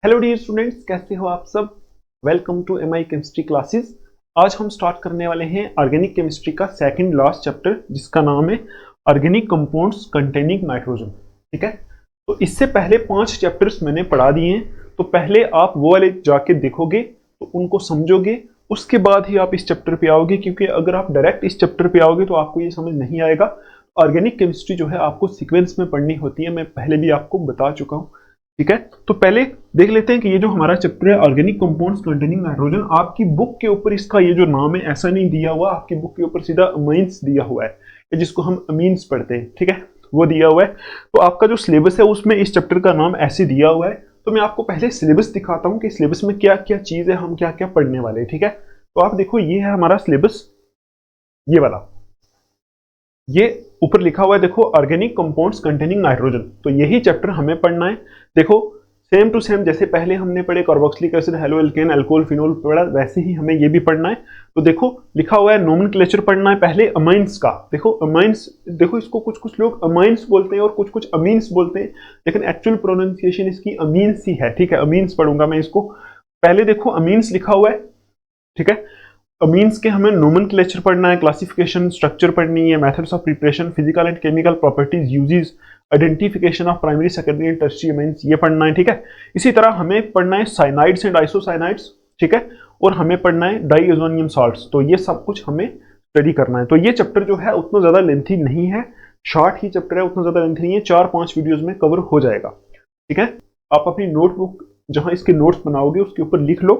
Hello dear students, कैसे हो आप सब। Welcome to MI chemistry classes. आज हम स्टार्ट करने वाले हैं ऑर्गेनिक केमिस्ट्री का सेकंड लास्ट चैप्टर, जिसका नाम है ऑर्गेनिक कंपाउंड्स कंटेनिंग नाइट्रोजन। ठीक है, तो इससे पहले 5 चैप्टर्स मैंने पढ़ा दिए हैं, तो पहले आप वो वाले जाके देखोगे तो उनको समझोगे, उसके बाद ही आप इस चैप्टर पे आओगे, क्योंकि अगर आप डायरेक्ट इस चैप्टर पे आओगे तो आपको ये समझ नहीं आएगा। ऑर्गेनिक केमिस्ट्री जो है आपको सीक्वेंस में पढ़नी होती है, मैं पहले भी आपको बता चुका हूँ। ठीक है, तो पहले देख लेते हैं कि ये जो हमारा चैप्टर है ऑर्गेनिक कंपाउंड्स कंटेनिंग नाइट्रोजन, आपकी बुक के ऊपर इसका ये जो नाम है ऐसा नहीं दिया हुआ, आपकी बुक के ऊपर सीधा अमीन्स दिया हुआ है, जिसको हम अमीन्स पढ़ते हैं। ठीक है, वो दिया हुआ है। तो आपका जो सिलेबस है उसमें इस चैप्टर का नाम ऐसे दिया हुआ है। तो मैं आपको पहले सिलेबस दिखाता हूँ कि सिलेबस में क्या क्या चीज है, हम क्या क्या पढ़ने वाले हैं। ठीक है, तो आप देखो, ये है हमारा सिलेबस, ये वाला, ये ऊपर लिखा हुआ है देखो, ऑर्गेनिक कंपाउंड्स कंटेनिंग नाइट्रोजन। तो यही चैप्टर हमें पढ़ना है। देखो, सेम टू सेम जैसे पहले हमने पढ़े carboxylic acid, halo alkane, alcohol, phenol पढ़ा, वैसे ही हमें ये भी पढ़ना है। तो देखो लिखा हुआ है नोमेनक्लेचर पढ़ना है पहले अमाइंस का। देखो अमाइंस, देखो इसको कुछ कुछ लोग अमाइंस बोलते हैं और कुछ कुछ अमीन्स बोलते हैं, लेकिन एक्चुअल प्रोनाउंसिएशन इसकी अमीन्स ही है। ठीक है, अमीन्स पढ़ूंगा मैं इसको। पहले देखो अमीन्स लिखा हुआ है। ठीक है, अमीन्स के हमें नोमेनक्लेचर पढ़ना है, क्लासिफिकेशन, स्ट्रक्चर पढ़नी है, methods of preparation, physical and chemical properties, uses, identification of primary, secondary and tertiary amines, ये पढ़ना है। ठीक है, इसी तरह हमें पढ़ना है साइनाइड्स एंड आइसोसाइनाइड्स। ठीक है, और हमें पढ़ना है डाइएजोनियम साल्ट्स। तो ये सब कुछ हमें स्टडी करना है। तो ये चैप्टर जो है उतना ज्यादा लेंथी नहीं है, शॉर्ट ही चैप्टर है, उतना ज्यादा लेंथी नहीं है, 4-5 वीडियोज में कवर हो जाएगा। ठीक है, आप अपनी नोटबुक जहां इसके नोट्स बनाओगे उसके ऊपर लिख लो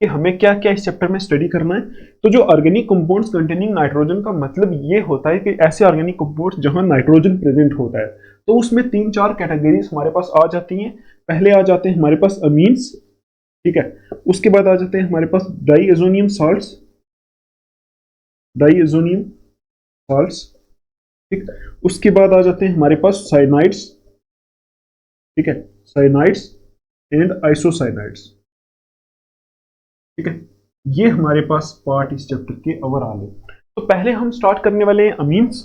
कि हमें क्या क्या इस चैप्टर में स्टडी करना है। तो जो ऑर्गेनिक कंपाउंड्स कंटेनिंग नाइट्रोजन का मतलब ये होता है कि ऐसे ऑर्गेनिक कंपाउंड्स जहां नाइट्रोजन प्रेजेंट होता है, तो उसमें 3-4 कैटेगरीज हमारे पास आ जाती हैं। पहले आ जाते हैं हमारे पास अमीन्स। ठीक है, उसके बाद आ जाते हैं हमारे पास डाइएजोनियम साल्ट्स, डाइएजोनियम साल्ट्स। ठीक, उसके बाद आ जाते हैं हमारे पास साइनाइड्स। ठीक है, साइनाइड्स एंड आइसोसाइनाइड्स। ठीक है, ये हमारे पास पार्ट इस चैप्टर के ओवरऑल है। तो पहले हम स्टार्ट करने वाले हैं अमीन्स।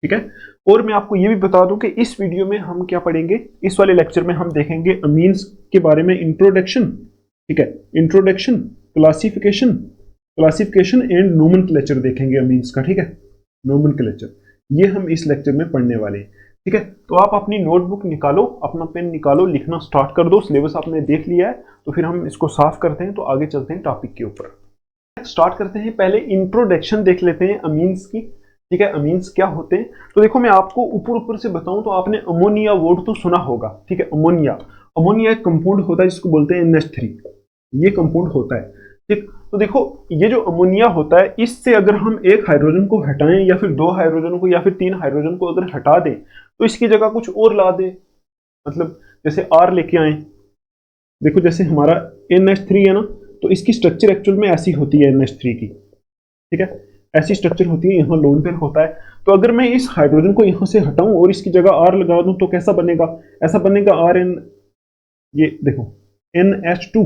ठीक है, और मैं आपको ये भी बता दूं कि इस वीडियो में हम क्या पढ़ेंगे, इस वाले लेक्चर में हम देखेंगे अमीन्स के बारे में इंट्रोडक्शन। ठीक है, introduction, classification, classification and nomenclature देखेंगे अमीन्स का। ठीक है, नोमेनक्लेचर, ये हम इस लेक्चर में पढ़ने वाले हैं। ठीक है, तो आप अपनी नोटबुक निकालो, अपना पेन निकालो, लिखना स्टार्ट कर दो। सिलेबस आपने देख लिया है, तो फिर हम इसको साफ करते हैं, तो आगे चलते हैं टॉपिक के ऊपर। स्टार्ट करते हैं, पहले इंट्रोडक्शन देख लेते हैं अमीन्स की। ठीक है, अमीन्स क्या होते हैं। तो देखो मैं आपको ऊपर ऊपर से बताऊं तो आपने अमोनिया वर्ड तो सुना होगा। ठीक है, अमोनिया, अमोनिया एक कंपाउंड होता है जिसको बोलते हैं NH3, ये कंपाउंड होता है। ठीक, तो देखो ये जो अमोनिया होता है, इससे अगर हम एक हाइड्रोजन को हटाएं या फिर 2 हाइड्रोजन को या फिर 3 हाइड्रोजन को अगर हटा दें, तो इसकी जगह कुछ और ला दें, मतलब जैसे R लेके आए। देखो जैसे हमारा NH3 है ना, तो इसकी स्ट्रक्चर एक्चुअल में ऐसी होती है NH3 की। ठीक है, ऐसी स्ट्रक्चर होती है, यहाँ लोन पेयर होता है। तो अगर मैं इस हाइड्रोजन को यहाँ से हटाऊं और इसकी जगह R लगा दूं, तो कैसा बनेगा, ऐसा बनेगा RN, ये देखो NH2,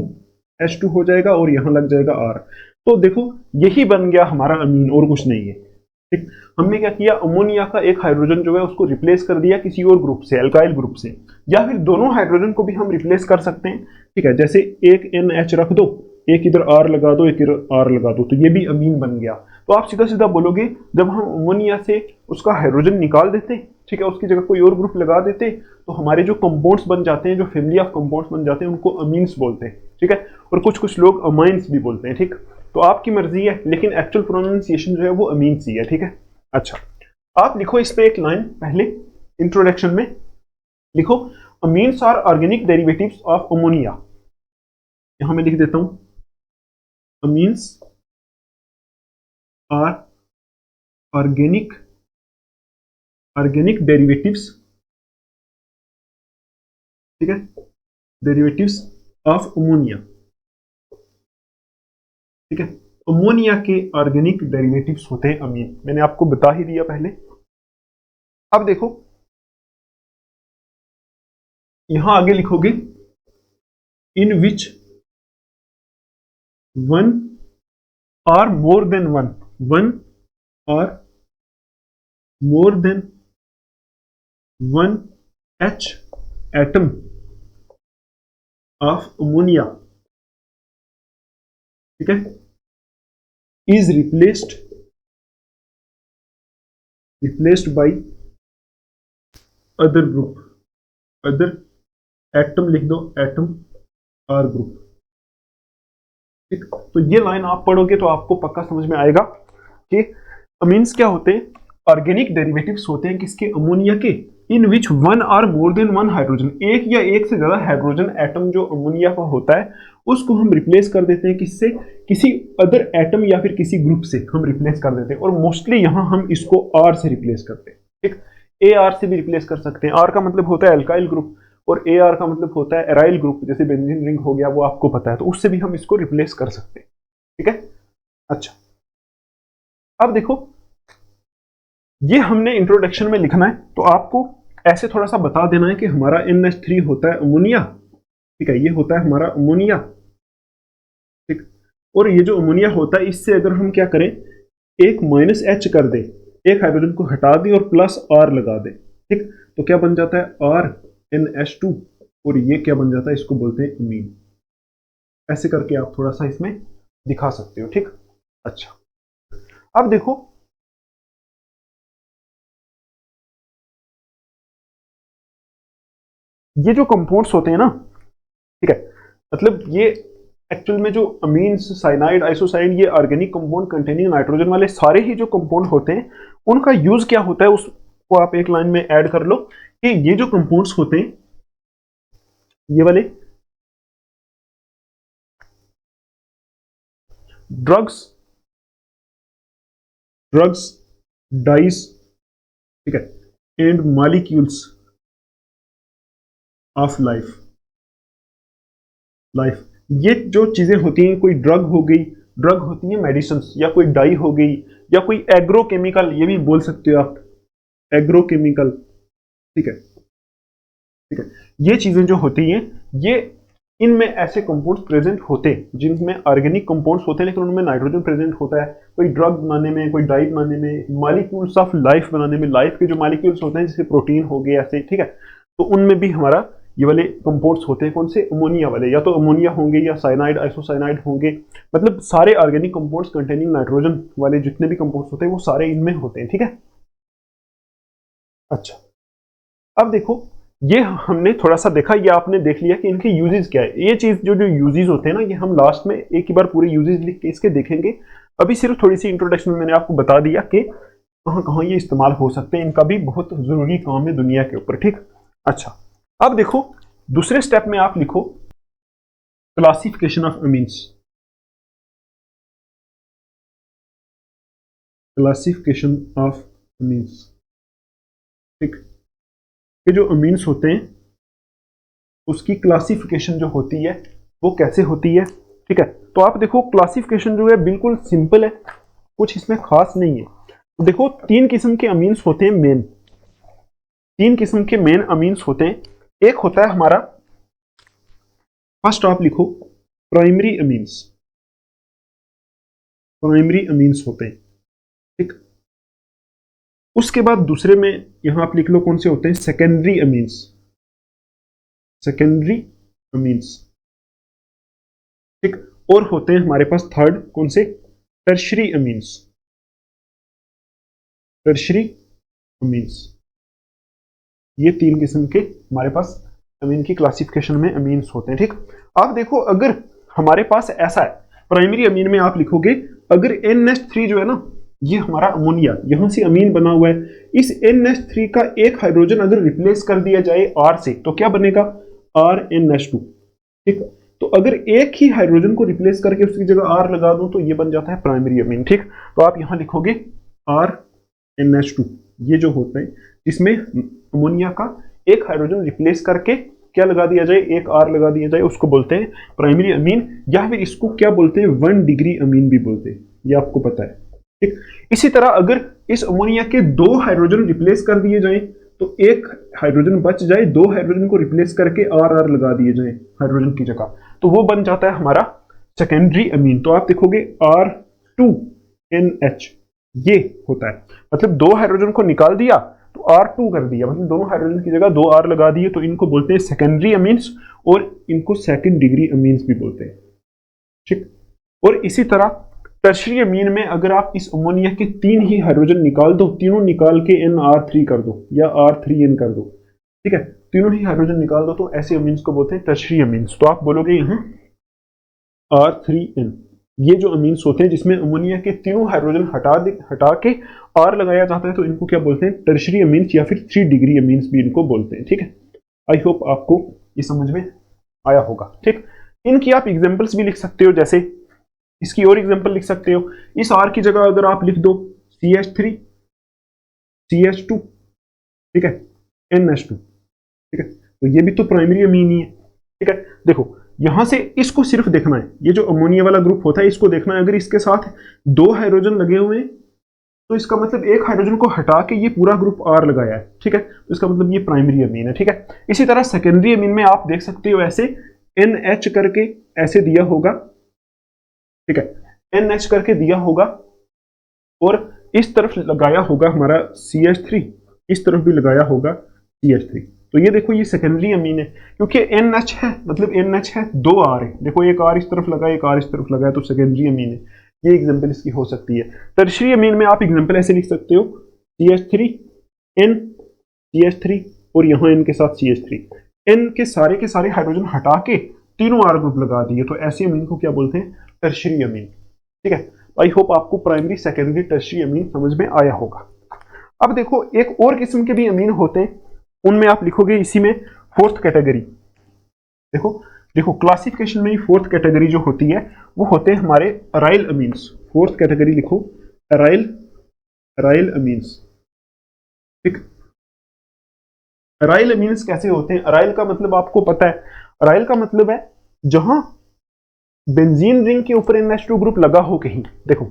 H2 हो जाएगा और यहाँ लग जाएगा R। तो देखो यही बन गया हमारा अमीन, और कुछ नहीं है। ठीक, हमने क्या किया, अमोनिया का एक हाइड्रोजन जो है उसको रिप्लेस कर दिया किसी और ग्रुप से, अल्काइल ग्रुप से, या फिर दोनों हाइड्रोजन को भी हम रिप्लेस कर सकते हैं। ठीक है, जैसे एक NH रख दो, एक इधर R लगा दो, एक इधर R लगा दो, तो ये भी अमीन बन गया। तो आप सीधा सीधा बोलोगे, जब हम अमोनिया से उसका हाइड्रोजन निकाल देते, ठीक है, उसकी जगह कोई और ग्रुप लगा देते, तो हमारे जो कंपाउंड्स बन जाते हैं, जो फैमिली ऑफ कंपाउंड्स बन जाते हैं, उनको अमीन्स बोलते हैं। ठीक है, और कुछ कुछ लोग अमाइंस भी बोलते हैं। ठीक, तो आपकी मर्जी है, लेकिन एक्चुअल प्रोनाउंसिएशन जो है वो अमीन्स ही है। ठीक है, अच्छा, आप लिखो इस पे एक लाइन पहले इंट्रोडक्शन में, लिखो amines are organic derivatives of ammonia. यहां मैं लिख देता हूं, amines are organic, organic derivatives, ठीक है, डेरिवेटिव्स ऑफ अमोनिया। ठीक है, अमोनिया के ऑर्गेनिक डेरिवेटिव्स होते हैं अमीन, मैंने आपको बता ही दिया पहले। अब देखो यहां आगे लिखोगे, in which one or more than one, one or more than one H atom of ammonia, ठीक है, is replaced by other group, other atom लिख दो, एटम आर ग्रुप, ठीक। तो ये लाइन आप पढ़ोगे तो आपको पक्का समझ में आएगा कि अमीन्स क्या होते हैं, ऑर्गेनिक डेरिवेटिव्स होते हैं किसके, अमोनिया के, in which one or more than one hydrogen, एक या एक से ज्यादा हाइड्रोजन एटम जो अमोनिया का होता है उसको हम रिप्लेस कर देते हैं किससे, किसी अदर एटम या फिर किसी ग्रुप से हम रिप्लेस कर देते हैं। और मोस्टली यहां हम इसको आर से रिप्लेस करते हैं, ठीक। ए आर से भी रिप्लेस कर सकते हैं, आर का मतलब होता है एल्काइल ग्रुप और ए आर का मतलब होता है एराइल ग्रुप, जैसे बेंजीन रिंग हो गया वो आपको पता है, तो उससे भी हम इसको रिप्लेस कर सकते हैं, ठीक है। अच्छा, अब देखो ये हमने इंट्रोडक्शन में लिखना है, तो आपको ऐसे थोड़ा सा बता देना है कि हमारा NH3 होता है अमोनिया, ठीक है, ये होता है हमारा अमोनिया, ठीक। और ये जो अमोनिया होता है इससे अगर हम क्या करें, एक -H कर दे, एक हाइड्रोजन को हटा दें और +R लगा दें, ठीक, तो क्या बन जाता है RNH2, और ये क्या बन जाता है, इसको बोलते हैं अमीन। ऐसे करके आप थोड़ा सा इसमें दिखा सकते हो, ठीक। अच्छा, अब देखो ये जो कंपाउंड्स होते हैं ना, ठीक है, मतलब ये एक्चुअल में जो अमीन्स, साइनाइड, आइसोसाइनाइड, ये ऑर्गेनिक कंपाउंड कंटेनिंग नाइट्रोजन वाले सारे ही जो कंपाउंड होते हैं उनका यूज क्या होता है उसको आप एक लाइन में ऐड कर लो कि ये जो कंपाउंड्स होते हैं ये वाले ड्रग्स, डाइस, ठीक है, एंड मॉलिक्यूल्स ऑफ लाइफ, ये जो चीजें होती हैं, कोई ड्रग हो गई, ड्रग होती है मेडिसिन, या कोई डाई हो गई, या कोई एग्रोकेमिकल, ये भी बोल सकते हो आप, एग्रोकेमिकल, ठीक है, ठीक है, ये चीजें जो होती हैं ये इनमें ऐसे कंपाउंड्स प्रेजेंट होते हैं जिनमें ऑर्गेनिक कंपाउंड्स होते हैं लेकिन उनमें नाइट्रोजन प्रेजेंट होता है, कोई ड्रग बनाने में, कोई डाई बनाने में, मॉलिक्यूल्स ऑफ लाइफ बनाने में, लाइफ के जो मॉलिक्यूल्स होते हैं जैसे प्रोटीन हो गए ऐसे, ठीक है, तो उनमें भी हमारा ये वाले कंपाउंड्स होते हैं, कौन से, अमोनिया वाले, या तो अमोनिया होंगे या साइनाइड, आइसोसाइनाइड होंगे, मतलब सारे ऑर्गेनिक कंपाउंड्स कंटेनिंग नाइट्रोजन वाले जितने भी कंपाउंड्स होते हैं वो सारे इनमें होते हैं, ठीक है। अच्छा, अब देखो ये हमने थोड़ा सा देखा, ये आपने देख लिया कि इनके यूजेस क्या है, ये चीज जो जो यूजेस होते हैं ना ये हम लास्ट में एक ही बार पूरे यूजेस लिख के इसके देखेंगे। अभी सिर्फ थोड़ी सी इंट्रोडक्शन में मैंने आपको बता दिया कि कहां कहां ये इस्तेमाल हो सकते हैं, इनका भी बहुत जरूरी काम है दुनिया के ऊपर, ठीक। अच्छा, अब देखो दूसरे स्टेप में आप लिखो classification of amines, classification of amines, ठीक। ये जो अमीन्स होते हैं उसकी क्लासिफिकेशन जो होती है वो कैसे होती है, ठीक है। तो आप देखो क्लासिफिकेशन जो है बिल्कुल सिंपल है, कुछ इसमें खास नहीं है। तो देखो तीन किस्म के अमीन्स होते हैं मेन, तीन किस्म के मेन अमीन्स होते हैं। एक होता है हमारा, फर्स्ट आप लिखो प्राइमरी अमीन्स, प्राइमरी अमीन्स होते हैं, ठीक। उसके बाद दूसरे में यहां आप लिख लो कौन से होते हैं, सेकेंडरी अमीन्स, सेकेंडरी अमीन्स, ठीक। और होते हैं हमारे पास थर्ड कौन से, टर्शरी अमीन्स, टर्शरी अमीन्स। ये तीन किस्म के हमारे पास अमीन की क्लासिफिकेशन में अमीन्स होते हैं, ठीक। आप देखो अगर हमारे पास ऐसा है, प्राइमरी अमीन में आप लिखोगे अगर NH3 जो है ना ये हमारा अमोनिया यहां से अमीन बना हुआ है, इस NH3 का एक हाइड्रोजन अगर रिप्लेस कर दिया जाए R से तो क्या बनेगा, RNH2, ठीक। तो अगर एक ही हाइड्रोजन को रिप्लेस करके उसकी जगह R लगा दूं तो ये बन जाता है प्राइमरी अमीन, ठीक। तो आप यहां लिखोगे RNH2, ये जो होते हैं जिसमें अमोनिया का एक हाइड्रोजन रिप्लेस करके क्या लगा दिया जाए, एक R लगा दिया जाए, उसको बोलते हैं प्राइमरी अमीन, या फिर इसको क्या बोलते हैं 1 डिग्री अमीन भी बोलते हैं, ये आपको पता है, ठीक। इसी तरह अगर इस अमोनिया के दो हाइड्रोजन रिप्लेस कर दिए जाए तो एक हाइड्रोजन बच जाए, दो हाइड्रोजन को रिप्लेस करके R लगा दिए जाए हाइड्रोजन की जगह, तो वो बन जाता है हमारा सेकेंडरी अमीन। तो आप देखोगे R2NH ये होता है, मतलब दो हाइड्रोजन को निकाल दिया तो R2 कर दिया, मतलब दोनों हाइड्रोजन की जगह 2 R लगा दिए, तो इनको बोलते हैं सेकेंडरी अमीन्स और इनको सेकंड डिग्री अमीन्स भी बोलते हैं, ठीक। और इसी तरह टर्शरी अमीन में अगर आप इस अमोनिया के 3 ही हाइड्रोजन निकाल दो, तीनों निकाल के NR3 कर दो या R3N कर दो, ठीक है, तीनों ही हाइड्रोजन निकाल दो, तो ऐसे अमीन्स को बोलते हैं टर्शरी अमीन्स। तो आप बोलोगे यहाँ R3N, ये जो अमीन्स होते हैं जिसमें अमोनिया के तीनों हाइड्रोजन हटा के R लगाया जाता है, तो इनको क्या बोलते हैं, टर्शरी अमीन्स या फिर 3 डिग्री अमीन्स भी इनको बोलते हैं, ठीक है। आई होप आपको ये समझ में आया होगा, ठीक। इनकी आप एग्जांपल्स भी लिख सकते हो, जैसे इसकी और एग्जांपल लिख सकते हो, इस R की जगह अगर आप लिख दो CH3 CH2, ठीक है, NH2, ठीक है, तो ये भी तो प्राइमरी अमीन ही है, ठीक है। देखो यहां से इसको सिर्फ देखना है, ये जो अमोनिया वाला ग्रुप होता है इसको देखना है, अगर इसके साथ 2 हाइड्रोजन लगे हुए हैं तो इसका मतलब एक हाइड्रोजन को हटा के ये पूरा ग्रुप R लगाया है, ठीक है, तो इसका मतलब ये प्राइमरी अमीन है, ठीक है। इसी तरह सेकेंडरी अमीन में आप देख सकते हो, ऐसे NH करके ऐसे दिया होगा, ठीक है, NH करके दिया होगा और इस तरफ लगाया होगा हमारा CH3, इस तरफ भी लगाया होगा CH3, तो ये देखो ये सेकेंडरी अमीन है, क्योंकि NH है, मतलब NH है, 2 R है, देखो एक R इस तरफ लगा एक R इस तरफ लगा है, तो सेकेंडरी अमीन है। ये एग्जांपल इसकी हो सकती है। टर्शरी अमीन में आप एग्जांपल ऐसे लिख सकते हो, CH3 N CH3 और यहाँ N के साथ CH3, N के सारे हाइड्रोजन हटा के तीनों R ग्रुप लगा दिए, तो ऐसी अमीन को क्या बोलते हैं, टर्शरी अमीन, ठीक है। आई होप आपको प्राइमरी सेकेंडरी टर्शरी अमीन समझ में आया होगा। अब देखो एक और किस्म के भी अमीन होते हैं, उनमें आप लिखोगे इसी में 4th कैटेगरी। देखो क्लासिफिकेशन में 4th कैटेगरी जो होती है वो होते हैं हमारे अराइल अमीन्स। 4th कैटेगरी लिखो, अराइल अमीन्स, ठीक। अराइल अमीन्स कैसे होते हैं, अराइल का मतलब आपको पता है, अराइल का मतलब है जहां बेंजीन रिंग के ऊपर NH2 ग्रुप लगा हो कहीं, देखो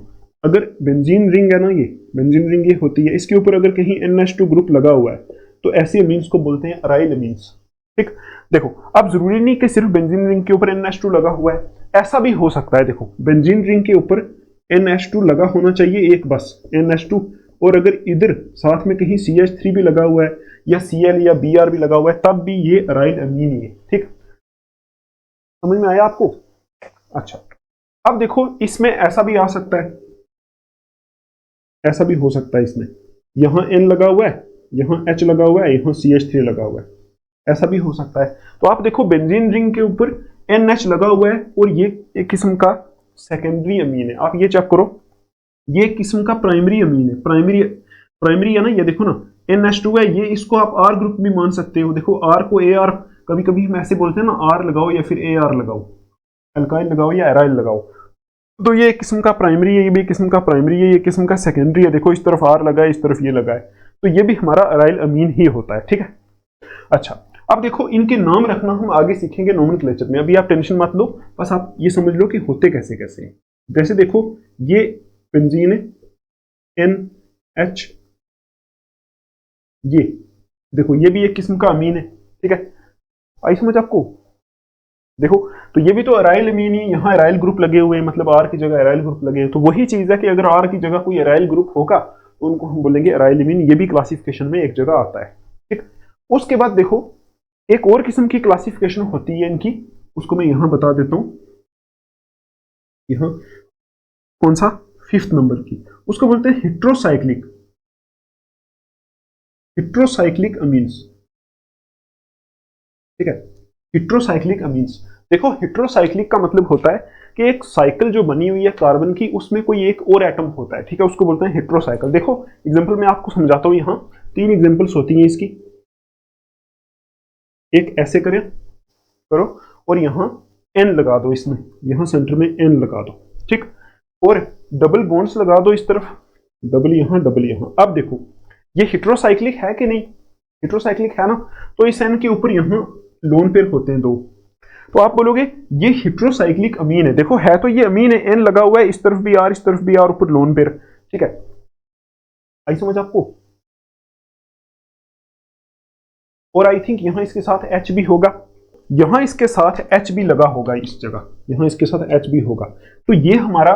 अगर बेंजीन रिंग है ना, ये बेंजीन रिंग ये होती है, इसके ऊपर अगर कहीं NH2 ग्रुप लगा हुआ है तो ऐसे अमीन्स को बोलते हैं अराइल अमीन्स, ठीक। देखो अब जरूरी नहीं कि सिर्फ बेंजीन रिंग के ऊपर NH2 लगा हुआ है, ऐसा भी हो सकता है, देखो बेंजीन रिंग के ऊपर NH2 लगा होना चाहिए एक बस NH2, और अगर इधर साथ में कहीं CH3 भी लगा हुआ है या Cl या Br भी लगा हुआ है, तब भी ये अराइल अमीन ही है, ठीक। समझ में आया आपको? अच्छा, अब देखो इसमें ऐसा भी आ सकता है, ऐसा भी हो सकता है, इसमें यहां N लगा हुआ है, यहां H लगा हुआ है, यहां CH3 लगा हुआ है, ऐसा भी हो सकता है। तो आप देखो बेंजीन रिंग के ऊपर NH लगा हुआ है और ये एक किस्म का सेकेंडरी अमीन है, आप ये चेक करो, ये किस्म का प्राइमरी अमीन है, प्राइमरी है ना, ये देखो ना NH2 है, ये इसको आप R ग्रुप भी मान सकते हो, देखो R को AR, कभी कभी हम ऐसे बोलते हैं ना, R लगाओ या फिर AR लगाओ, अल्काइल लगाओ या एराइल लगाओ, तो ये एक किस्म का प्राइमरी है, ये भी किस्म का प्राइमरी है, ये किस्म का सेकेंडरी है, देखो इस तरफ R लगा है, इस तरफ ये लगा है, तो ये भी हमारा अराइल अमीन ही होता है, ठीक है। अच्छा, अब देखो इनके नाम रखना हम आगे सीखेंगे नोमेनक्लेचर में, अभी आप टेंशन मत लो, बस आप ये समझ लो कि होते कैसे कैसे हैं। जैसे देखो ये बेंजीन है NH, ये देखो ये भी एक किस्म का अमीन है, ठीक है, आई समझ आपको? देखो तो ये भी तो अराइल अमीन ही, यहाँ अराइल ग्रुप लगे हुए हैं, मतलब R की जगह अराइल ग्रुप लगे हैं, तो वही चीज है कि अगर R की जगह कोई अराइल ग्रुप होगा तो उनको हम बोलेंगे अराइल अमीन, ये भी क्लासिफिकेशन में एक जगह आता है, ठीक। उसके बाद देखो एक और किस्म की क्लासिफिकेशन होती है इनकी, उसको मैं यहां बता देता हूं, यहां कौन सा 5th नंबर की, उसको बोलते हैं हिट्रोसाइक्लिक अमीन्स, ठीक है, हिट्रोसाइक्लिक अमीन्स। देखो हिट्रोसाइक्लिक का मतलब होता है कि एक साइकिल जो बनी हुई है कार्बन की, उसमें कोई एक और एटम होता है, ठीक है, उसको बोलते हैं हिट्रोसाइकिल। देखो एग्जांपल मैं आपको समझाता हूं, यहां 3 एग्जांपल्स होती हैं इसकी, एक ऐसे करो और यहां N लगा दो, इसमें यहां सेंटर में N लगा दो, ठीक, और डबल बॉन्ड्स लगा दो इस तरफ, डबल यहां। अब देखो ये हिट्रोसाइक्लिक है कि नहीं, हिट्रोसाइक्लिक है ना, तो इस N के ऊपर यहां लोन पेयर होते हैं 2, तो आप बोलोगे ये हिट्रोसाइक्लिक अमीन है। देखो है तो ये अमीन है, N लगा हुआ है, इस तरफ भी R इस तरफ भी R, ऊपर लोन पेयर, ठीक है, आई समझ आपको? और आई थिंक यहां इसके साथ H भी होगा, यहां इसके साथ H भी लगा होगा, इस जगह यहां इसके साथ H भी होगा, तो ये हमारा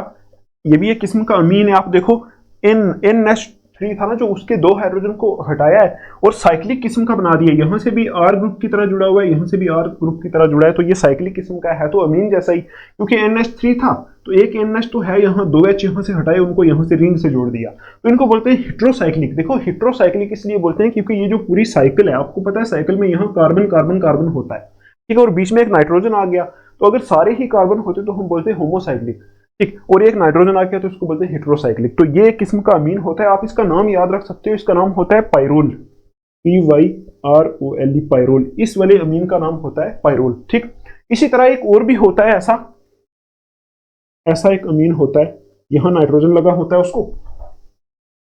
ये भी एक किस्म का अमीन है। आप देखो NH NH3 था ना, जो उसके 2 हाइड्रोजन को हटाया है और साइक्लिक किस्म का बना दिया। यहाँ से भी R ग्रुप की तरह जुड़ा हुआ है, यहाँ से भी R ग्रुप की तरह जुड़ा है, तो ये साइक्लिक किस्म का है, तो अमीन जैसा ही। क्योंकि NH3 था तो एक NH तो है, यहाँ 2H यहाँ से हटाए, उनको यहाँ से रिंग से जोड़ दिया, तो इनको बोलते हैं हेट्रोसाइक्लिक। देखो हेट्रोसाइक्लिक इसलिए बोलते हैं क्योंकि ये जो पूरी साइकिल है, आपको पता है साइकिल में यहाँ कार्बन कार्बन कार्बन होता है, ठीक है, और बीच में एक नाइट्रोजन आ गया, तो अगर सारे ही कार्बन होते तो हम बोलते हैं होमोसाइक्लिक, ठीक, और एक नाइट्रोजन आ गया तो इसको बोलते हैं हेट्रोसाइक्लिक। तो ये एक किस्म का अमीन होता है, आप इसका नाम याद रख सकते हो, इसका नाम होता है पायरोल, PYROL, पायरोल, इस वाले अमीन का नाम होता है पायरोल, ठीक। इसी तरह एक और भी होता है ऐसा एक अमीन होता है, यहां नाइट्रोजन लगा होता है उसको,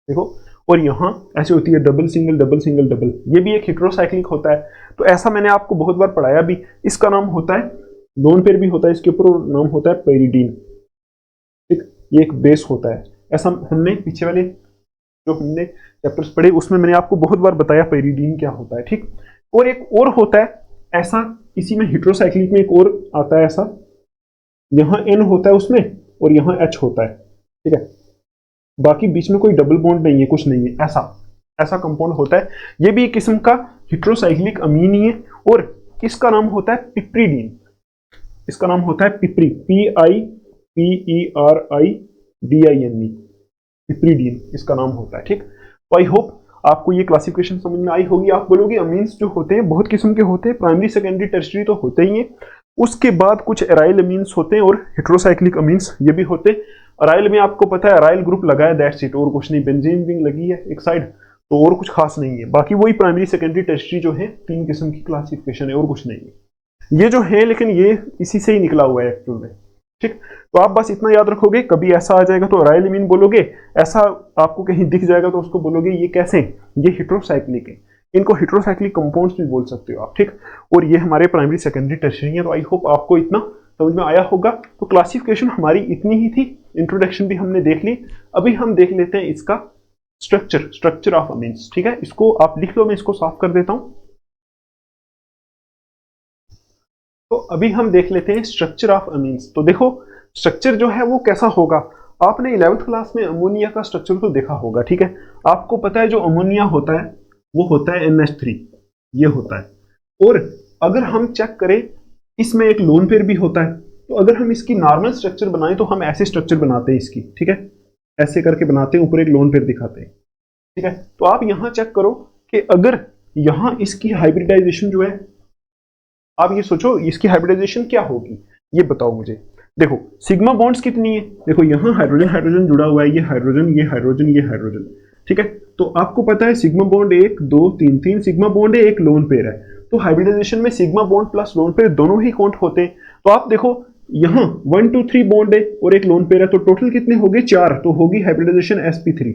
देखो, और यहां ऐसे होती है double single double single double, ये भी एक हेट्रोसाइक्लिक होता है। तो ऐसा मैंने आपको बहुत बार पढ़ाया भी, इसका नाम होता है, लोन पेयर भी होता है इसके ऊपर, और नाम होता है पेरिडीन, ठीक, ये एक बेस होता है। ऐसा हमने पीछे वाले जो हमने चैप्टर्स पढ़े उसमें मैंने आपको बहुत बार बताया पेरिडीन क्या होता है, ठीक। और एक और होता है ऐसा, इसी में हेट्रोसाइक्लिक में एक और आता है ऐसा, यहाँ N होता है उसमें और यहाँ H होता है, ठीक है, बाकी बीच में कोई डबल बॉन्ड नहीं है, कुछ नहीं है, ऐसा कंपाउंड होता है। ये भी एक किस्म का हेट्रोसाइक्लिक अमीन ही है, और इसका नाम होता है पिप्रीडीन, इसका नाम होता है पिप्री, PIPERIDINE, पिप्रीडीन इसका नाम होता है, ठीक। तो आई होप आपको ये क्लासिफिकेशन समझ में आई होगी। आप बोलोगे अमीन्स जो होते हैं बहुत किस्म के होते हैं, प्राइमरी सेकेंडरी टर्शियरी तो होते ही हैं, उसके बाद कुछ एराइल अमीन्स होते हैं और हेट्रोसाइक्लिक अमीन्स ये भी होते हैं। अराइल में आपको पता है अराइल ग्रुप लगा है, दैट्स इट, और कुछ नहीं, बेंजीन रिंग लगी है एक साइड, तो और कुछ खास नहीं है, बाकी वही प्राइमरी सेकेंडरी टर्शियरी जो है 3 किस्म की क्लासिफिकेशन है और कुछ नहीं है ये जो है, लेकिन ये इसी से ही निकला हुआ है एक्चुअल में, ठीक। तो आप बस इतना याद रखोगे, कभी ऐसा आ जाएगा तो अराइल अमीन बोलोगे, ऐसा आपको कहीं दिख जाएगा तो उसको बोलोगे ये कैसे, ये हेट्रोसाइक्लिक है, इनको हेट्रोसाइक्लिक कंपाउंड्स भी बोल सकते हो आप, ठीक। और ये हमारे प्राइमरी सेकेंडरी टर्शियरी है। तो आई होप आपको इतना समझ में आया होगा। तो क्लासिफिकेशन हमारी इतनी ही थी, इंट्रोडक्शन भी हमने देख ली, अभी हम देख लेते हैं इसका स्ट्रक्चर ऑफ अमीन्स, ठीक है। इसको आप लिख लो, मैं इसको साफ कर देता हूं। तो अभी हम देख लेते हैं स्ट्रक्चर ऑफ अमीन्स। तो देखो स्ट्रक्चर जो है वो कैसा होगा, आपने 11th क्लास में अमोनिया का स्ट्रक्चर तो देखा होगा, ठीक है। आपको पता है जो अमोनिया होता है वो होता है NH3, ये होता है, और अगर हम चेक करें इसमें एक लोन पेयर भी होता है, तो अगर हम इसकी नॉर्मल स्ट्रक्चर बनाएं तो हम ऐसे स्ट्रक्चर बनाते हैं इसकी, ठीक है, ऐसे करके बनाते हैं, ऊपर एक लोन पेयर दिखाते हैं, ठीक है। तो आप यहां चेक करो कि अगर यहां इसकी हाइब्रिडाइजेशन जो है, आप ये सोचो इसकी हाइब्रिडाइजेशन क्या होगी, ये बताओ मुझे। देखो सिग्मा बॉन्ड्स कितनी है, देखो यहाँ हाइड्रोजन हाइड्रोजन जुड़ा हुआ है, ये हाइड्रोजन ये हाइड्रोजन ये हाइड्रोजन, ठीक है। तो आपको पता है सिग्मा बॉन्ड 1 2 3 3 सिग्मा बॉन्ड है, एक लोन पेयर है, तो हाइब्रिडाइजेशन में sigma bond plus lone pair दोनों ही काउंट होते हैं। तो आप देखो यहाँ 1 2 3 बॉन्ड है और एक लोन पेयर है, तो टोटल कितने हो गए 4, तो होगी हाइब्रिडाइजेशन sp3,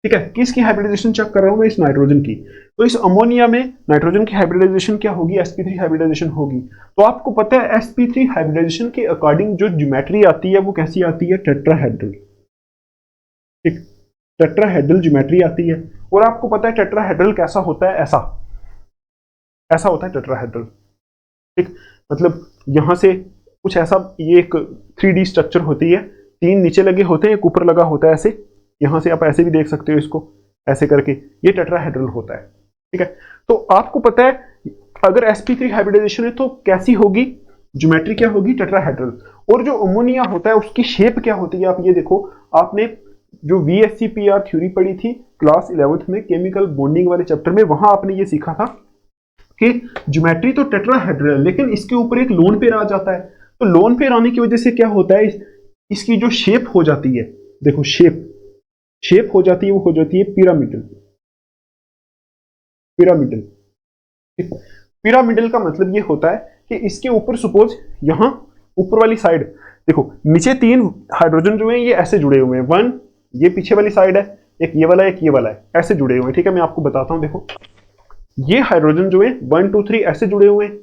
ठीक है। किसकी हाइब्रिडाइजेशन चेक कर रहा हूं मैं, इस नाइट्रोजन की। तो इस अमोनिया में नाइट्रोजन की हाइब्रिडाइजेशन क्या होगी, sp3 हाइब्रिडाइजेशन होगी। तो आपको पता है sp3 हाइब्रिडाइजेशन के अकॉर्डिंग जो ज्योमेट्री आती है वो कैसी आती है, टेट्राहेड्रल, ठीक, टेट्राहेड्रल ज्योमेट्री आती है। और आपको पता है टेट्राहेड्रल कैसा होता है, ऐसा होता है टेट्राहेड्रल, ठीक, मतलब यहां से कुछ ऐसा, ये एक 3D स्ट्रक्चर होती है, 3 नीचे लगे होते हैं, एक ऊपर लगा होता है ऐसे, यहां से आप ऐसे भी देख सकते हो इसको, ऐसे करके ये टेट्राहेड्रल होता है, ठीक है। तो आपको पता है अगर sp3 हाइब्रिडाइजेशन है तो कैसी होगी, ज्योमेट्री क्या होगी, टेट्राहेड्रल। और जो अमोनिया होता है उसकी शेप क्या होती है, आप ये देखो, आपने जो VSEPR थ्योरी पढ़ी थी क्लास 11th में केमिकल बॉन्डिंग वाले चैप्टर में, वहां आपने ये सीखा था कि ज्योमेट्री तो टेट्राहेड्रल, लेकिन इसके ऊपर एक लोन पेयर आ जाता है। तो लोन पेयर आने की वजह से क्या होता है, इसकी जो शेप हो जाती है, देखो शेप हो जाती है, वो हो जाती है पिरामिडल, पिरामिडल का मतलब ये होता है कि इसके ऊपर सपोज यहां ऊपर वाली साइड देखो, नीचे 3 हाइड्रोजन जो है ये ऐसे जुड़े हुए हैं, 1 ये पीछे वाली साइड है, एक ये वाला एक ये वाला है, ऐसे जुड़े हुए हैं, ठीक है। मैं आपको बताता हूं, देखो ये हाइड्रोजन जो है 1 2 3 ऐसे जुड़े हुए हैं,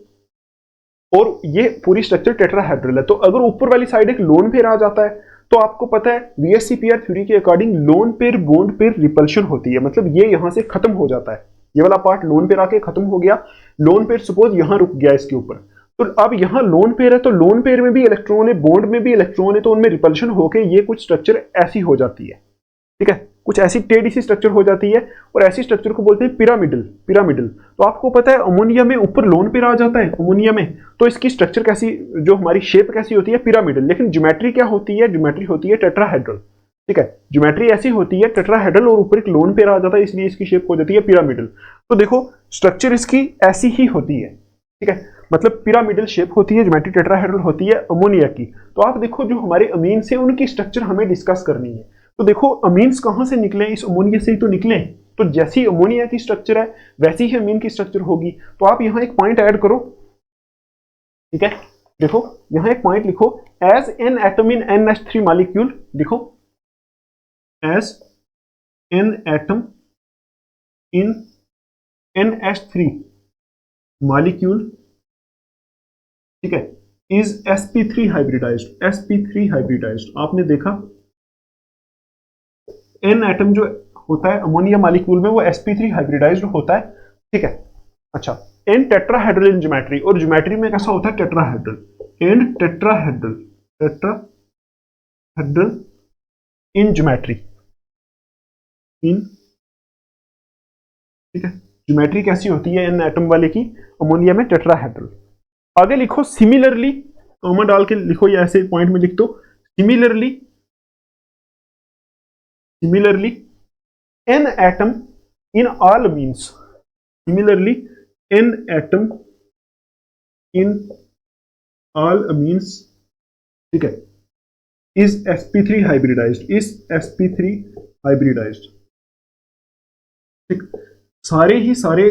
और ये पूरी स्ट्रक्चर टेट्राहेड्रल है। तो अगर ऊपर वाली साइड एक लोन पेयर आ जाता है, तो आपको पता है VSEPR थ्योरी के according lone pair bond pair repulsion होती है, मतलब ये यहां से खत्म हो जाता है, ये वाला पार्ट लोन पेयर आके खत्म हो गया, लोन पेयर सपोज यहां रुक गया इसके ऊपर, तो अब यहां लोन पेयर है, तो लोन पेयर में भी इलेक्ट्रॉन है, बॉन्ड में भी इलेक्ट्रॉन है, तो उनमें रिपल्शन होके ये कुछ स्ट्रक्चर ऐसी हो जाती है, ठीक है। कुछ ऐसी टेढ़ी सी स्ट्रक्चर हो जाती है, और ऐसी स्ट्रक्चर को बोलते हैं पिरामिडल। पिरामिडल तो आपको पता है अमोनिया में ऊपर लोन पेयर आ जाता है अमोनिया में, तो इसकी स्ट्रक्चर कैसी, जो हमारी शेप कैसी होती है, पिरामिडल। लेकिन ज्योमेट्री क्या होती है, ज्योमेट्री होती है टेट्राहेड्रल। ठीक है, ज्योमेट्री ऐसी होती है टेट्राहेड्रल और ऊपर एक लोन पेयर आ जाता है, इसलिए इसकी शेप हो जाती है पिरामिडल। तो देखो स्ट्रक्चर इसकी ऐसी ही होती है। ठीक है, मतलब पिरामिडल शेप होती है, ज्योमेट्री टेट्राहेड्रल होती है अमोनिया की। तो आप देखो जो हमारे अमीन्स हैं उनकी स्ट्रक्चर हमें डिस्कस करनी है। तो देखो अमीन्स कहां से निकले, इस अमोनिया से ही तो निकले। तो जैसी अमोनिया की स्ट्रक्चर है वैसी ही अमीन की स्ट्रक्चर होगी। तो आप यहां एक पॉइंट ऐड करो। ठीक है, देखो यहां एक पॉइंट लिखो, as an atom in NH3 molecule, लिखो as an atom in NH3 molecule, ठीक है, is sp3 hybridised. sp3 hybridised आपने देखा एन एटम जो होता है अमोनिया मॉलिक्यूल में वो sp3 हाइब्रिडाइज्ड होता है। ठीक है, अच्छा, एन टेट्राहेड्रल इन ज्योमेट्री, और ज्योमेट्री में कैसा होता है tetrahedral. And tetrahedral, tetrahedral in geometry, in, ठीक है, ज्योमेट्री कैसी होती है एन एटम वाले की, अमोनिया में टेट्राहेड्रल। आगे लिखो सिमिलरली, कॉमा डाल के लिखो या ऐसे पॉइंट में लिख दो, similarly, similarly N atom in all means, similarly N atom in all means, ठीक है, is sp3 hybridised, is sp3 hybridised. ठीक, सारे ही सारे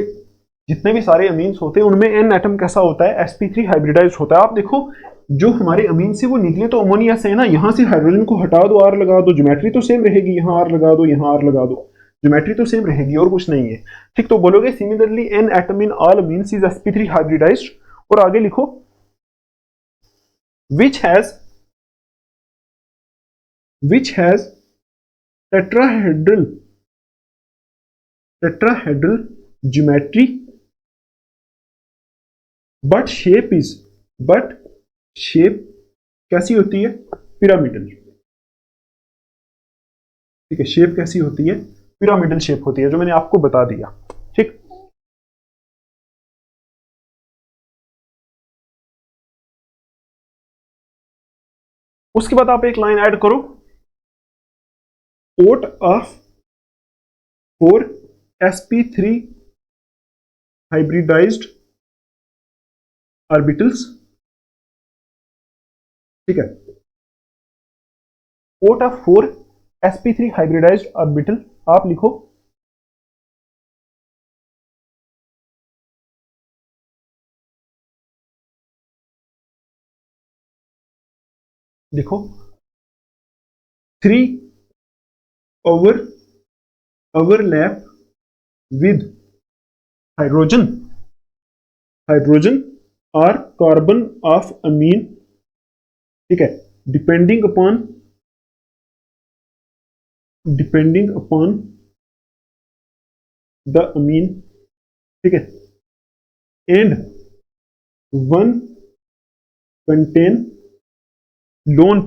जितने भी सारे अमीन्स होते हैं उनमें एन एटम कैसा होता है, sp3 हाइब्रिडाइज्ड होता है। आप देखो जो हमारे अमीन से वो निकले तो अमोनिया से है ना, यहां से हाइड्रोजन को हटा दो, आर लगा दो, ज्योमेट्री तो सेम रहेगी, यहां आर लगा दो, यहां आर लगा दो, ज्योमेट्री तो सेम रहेगी और कुछ नहीं है। ठीक, तो बोलोगे similarly N atom in all amines is sp3 hybridised. और आगे लिखो which has tetrahedral geometry but shape कैसी होती है, पिरामिडल। ठीक है, शेप कैसी होती है, पिरामिडल शेप होती है, जो मैंने आपको बता दिया। ठीक, उसके बाद आप एक लाइन ऐड करो, ओट ऑफ 4 sp3 हाइब्रिडाइज्ड ऑर्बिटल्स। ठीक है, ओट ऑफ 4 sp3 हाइब्रिडाइज्ड ऑर्बिटल आप लिखो, देखो 3 overlap with hydrogen or carbon of amine, ठीक है, डिपेंडिंग अपॉन द अमीन, ठीक है, and one contain lone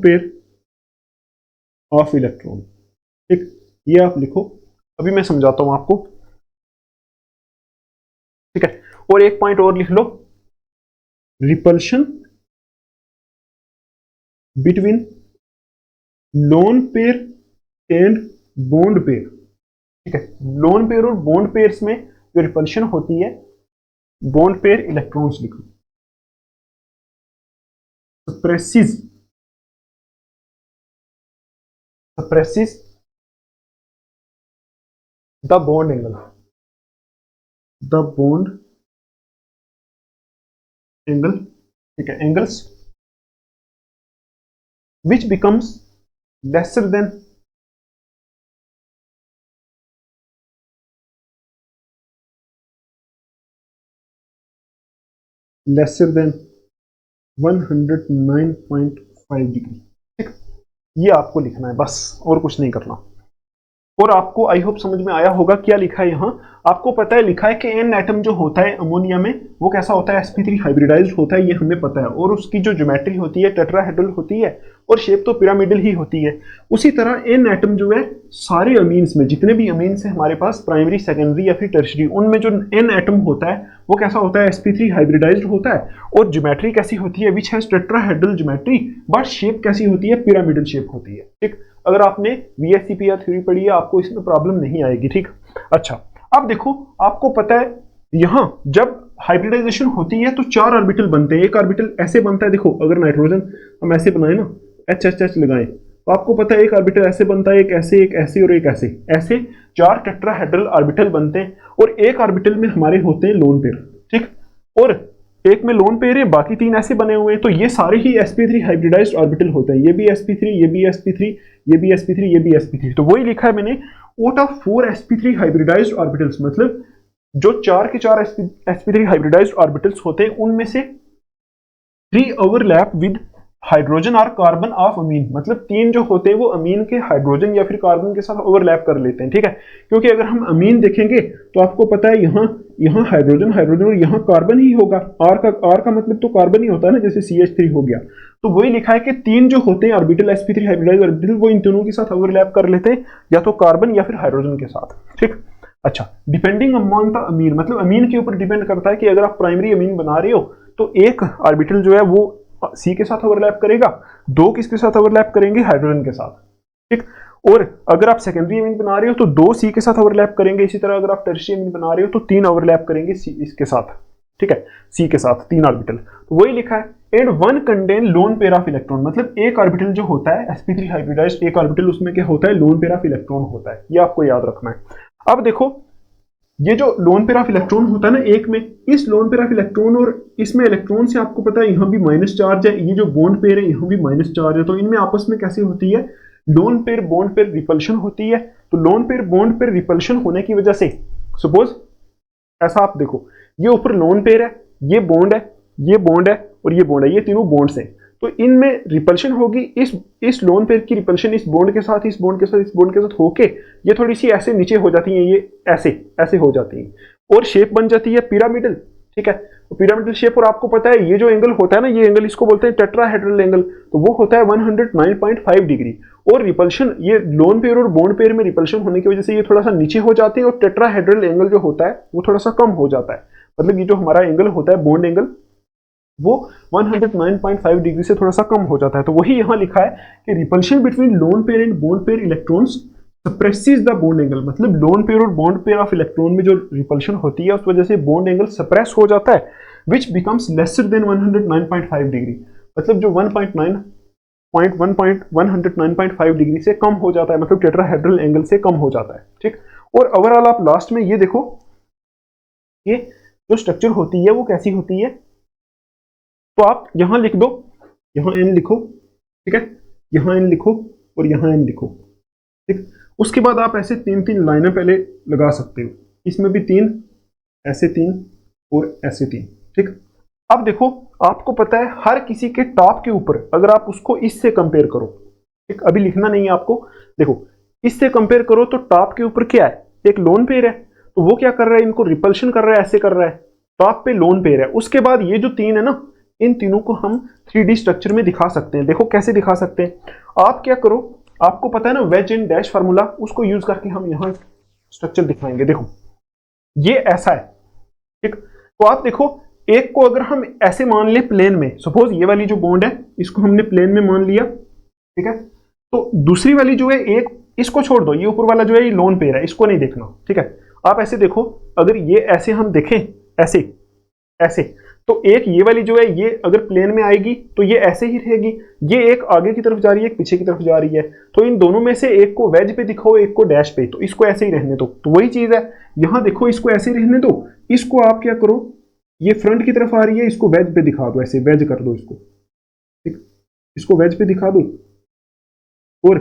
pair of electron. ठीक, ये आप लिखो, अभी मैं समझाता हूं आपको। ठीक है, और एक पॉइंट और लिख लो, repulsion between lone pair and bond pair. ठीक है, लोन पेयर और बॉन्ड पेयर्स में जो रिपल्शन होती है, बॉन्ड पेयर इलेक्ट्रॉन्स लिखो, सप्रेसिस द बॉन्ड एंगल, ठीक है, angles which becomes lesser than 109.5 degree. ठीक, ये आपको लिखना है बस, और कुछ नहीं करना। और आपको आई होप समझ में आया होगा क्या लिखा है यहाँ। आपको पता है लिखा है कि एन एटम जो होता है अमोनिया में वो कैसा होता है, sp3 हाइब्रिडाइज्ड होता है, ये हमें पता है। और उसकी जो ज्योमेट्री होती है टेट्राहेड्रल होती है और शेप तो पिरामिडल ही होती है। उसी तरह एन एटम जो है सारे अमीन्स में, जितने भी अमीन्स हैं हमारे पास प्राइमरी सेकेंडरी या फिर टर्शरी, उनमें जो एन एटम होता है वो कैसा होता है, sp3 हाइब्रिडाइज्ड होता है। और ज्योमेट्री कैसी होती है, which has tetrahedral geometry, but shape कैसी होती है, पिरामिडल शेप होती है। ठीक, अगर आपने वीएससीपी या थ्योरी पढ़ी है आपको इसमें प्रॉब्लम नहीं आएगी। ठीक, अच्छा अब देखो, आपको पता है यहां जब हाइब्रिडाइजेशन होती है तो 4 ऑर्बिटल बनते हैं। एक ऑर्बिटल ऐसे बनता है, देखो अगर नाइट्रोजन हम ऐसे बनाए ना, एच एच एच लगाएं, तो आपको पता है एक ऑर्बिटल ऐसे बनता है, एक ऐसे, एक ऐसे और एक ऐसे, ऐसे 4 टेट्राहेड्रल ऑर्बिटल बनते हैं। और एक ऑर्बिटल में हमारे होते हैं लोन पेयर। ठीक, और एक में लोन पेयर है, बाकी 3 ऐसे बने हुए हैं, तो ये सारे ही sp3 हाइब्रिडाइज्ड ऑर्बिटल होते हैं। ये भी sp3, ये भी sp3, ये भी sp3, ये भी sp3। तो वही लिखा है मैंने, out of 4 sp3 hybridised orbitals, मतलब जो 4 के 4 sp3 हाइब्रिडाइज्ड ऑर्बिटल्स होते हैं उनमें से 3 ओवरलैप विद हाइड्रोजन और कार्बन ऑफ अमीन, मतलब 3 जो होते हैं वो अमीन के हाइड्रोजन या फिर कार्बन के साथ ओवरलैप कर लेते हैं। ठीक है, क्योंकि अगर हम अमीन देखेंगे तो आपको पता है यहाँ यहाँ हाइड्रोजन हाइड्रोजन और यहाँ कार्बन ही होगा। आर का मतलब तो कार्बन ही होता है ना, जैसे CH3 हो गया। तो वही लिखा है कि 3 जो होते हैं ऑर्बिटल sp3 हाइब्रिडाइज्ड ऑर्बिटल वो इन तीनों के साथ ओवरलैप कर लेते हैं, या तो कार्बन या फिर हाइड्रोजन के साथ। ठीक, अच्छा डिपेंडिंग अपॉन द अमीन, मतलब अमीन के ऊपर डिपेंड करता है कि अगर आप प्राइमरी अमीन बना रहे हो तो एक ऑर्बिटल जो है वो सी के साथ ओवरलैप करेगा, 2 किसके साथ ओवरलैप करेंगे, हाइड्रोजन के साथ। ठीक, और अगर आप सेकेंडरी अमीन बना रहे हो तो 2 सी के साथ ओवरलैप करेंगे। इसी तरह अगर आप टर्शियरी अमीन बना रहे हो तो 3 ओवरलैप करेंगे सी इसके साथ। ठीक है, सी के साथ 3 ऑर्बिटल। तो वही लिखा है and one contain lone pair of electron, मतलब एक ऑर्बिटल जो होता है sp3 हाइब्रिडाइज्ड एक ऑर्बिटल, उसमें क्या होता है, लोन पेयर ऑफ इलेक्ट्रॉन होता है। ये आपको याद रखना है। अब देखो ये जो लोन पेयर ऑफ इलेक्ट्रॉन होता है ना एक में, इस लोन पेयर ऑफ इलेक्ट्रॉन और इसमें इलेक्ट्रॉन से आपको पता है यहाँ भी माइनस चार्ज है, ये जो बॉन्ड पेयर है यहाँ भी माइनस चार्ज है। तो इनमें आपस में कैसे होती है, lone pair bond pair repulsion होती है। तो lone pair bond pair repulsion होने की वजह से, सपोज ऐसा आप देखो, ये ऊपर लोन पेयर है, ये बॉन्ड है, ये बॉन्ड है और ये बॉन्ड है, ये तीनों बॉन्ड्स हैं। तो इनमें रिपल्शन होगी, इस लोन पेयर की रिपल्शन इस बॉन्ड के साथ, इस बॉन्ड के साथ, इस बॉन्ड के साथ होके ये थोड़ी सी ऐसे नीचे हो जाती है, ये ऐसे ऐसे हो जाती है और शेप बन जाती है पिरामिडल। ठीक है, तो पिरामिडल शेप। और आपको पता है ये जो एंगल होता है ना, ये एंगल इसको बोलते हैं टेट्राहेड्रल एंगल, तो वो होता है 109.5 डिग्री। और रिपल्शन, ये लोन पेयर और बॉन्ड पेयर में रिपल्शन होने की वजह से ये थोड़ा सा नीचे हो जाते हैं और टेट्राहेड्रल एंगल जो होता है वो थोड़ा सा कम हो जाता है। मतलब ये जो हमारा एंगल होता है बॉन्ड एंगल वो 109.5 डिग्री से थोड़ा सा कम हो जाता है। तो वही यहां लिखा है कि repulsion between lone pair and bond pair electrons सप्रेसिस the bond angle, मतलब लोन पेयर और बॉन्ड पेयर ऑफ इलेक्ट्रॉन में जो रिपल्शन होती है उस वजह से बॉन्ड एंगल सप्रेस हो जाता है, which becomes lesser than 109.5 degree, मतलब जो 109.5 डिग्री से कम हो जाता है, मतलब टेट्राहेड्रल एंगल से कम हो जाता है। ठीक, और ओवरऑल आप लास्ट में ये देखो, ये जो स्ट्रक्चर होती है वो कैसी होती है, तो आप यहां लिख दो, यहां एन लिखो। ठीक है, यहां एन लिखो और यहां एन लिखो। ठीक, उसके बाद आप ऐसे 3-3 लाइनें पहले लगा सकते हो, इसमें भी 3, ऐसे 3 और ऐसे 3। ठीक, अब देखो आपको पता है हर किसी के टॉप के ऊपर अगर आप उसको इससे कंपेयर करो, ठीक, अभी लिखना नहीं है आपको, देखो इससे कंपेयर करो तो टॉप के ऊपर क्या है, एक लोन पेयर है, तो वो क्या कर रहा है, इनको रिपल्शन कर रहा है, ऐसे कर रहा है, टॉप पे लोन पेयर है। उसके बाद ये जो 3 है ना, इन तीनों को हम 3D स्ट्रक्चर में दिखा सकते हैं। देखो कैसे दिखा सकते हैं, आप क्या करो, आपको पता है ना वेज एंड डैश फार्मूला, उसको यूज करके हम यहां स्ट्रक्चर दिखाएंगे। देखो ये ऐसा है। ठीक, तो आप देखो एक को अगर हम ऐसे मान ले प्लेन में, सपोज ये वाली जो बॉन्ड है इसको हमने प्लेन में मान लिया। ठीक है, तो दूसरी वाली जो है एक, इसको छोड़ दो, ये ऊपर वाला जो है ये लोन पेयर है, इसको नहीं देखना। ठीक है, आप ऐसे देखो, अगर ये ऐसे हम देखें, ऐसे ऐसे, तो एक ये वाली जो है ये अगर प्लेन में आएगी तो ये ऐसे ही रहेगी, ये एक आगे की तरफ जा रही है, एक पीछे की तरफ जा रही है, तो इन दोनों में से एक को वेज पे दिखाओ, एक को डैश पे, तो इसको ऐसे ही रहने दो। तो वही चीज है यहां, देखो इसको ऐसे ही रहने दो, इसको आप क्या करो, ये फ्रंट की तरफ आ रही है, इसको वेज पे दिखा दो, ऐसे वेज कर दो इसको। ठीक, इसको वेज पे दिखा दो और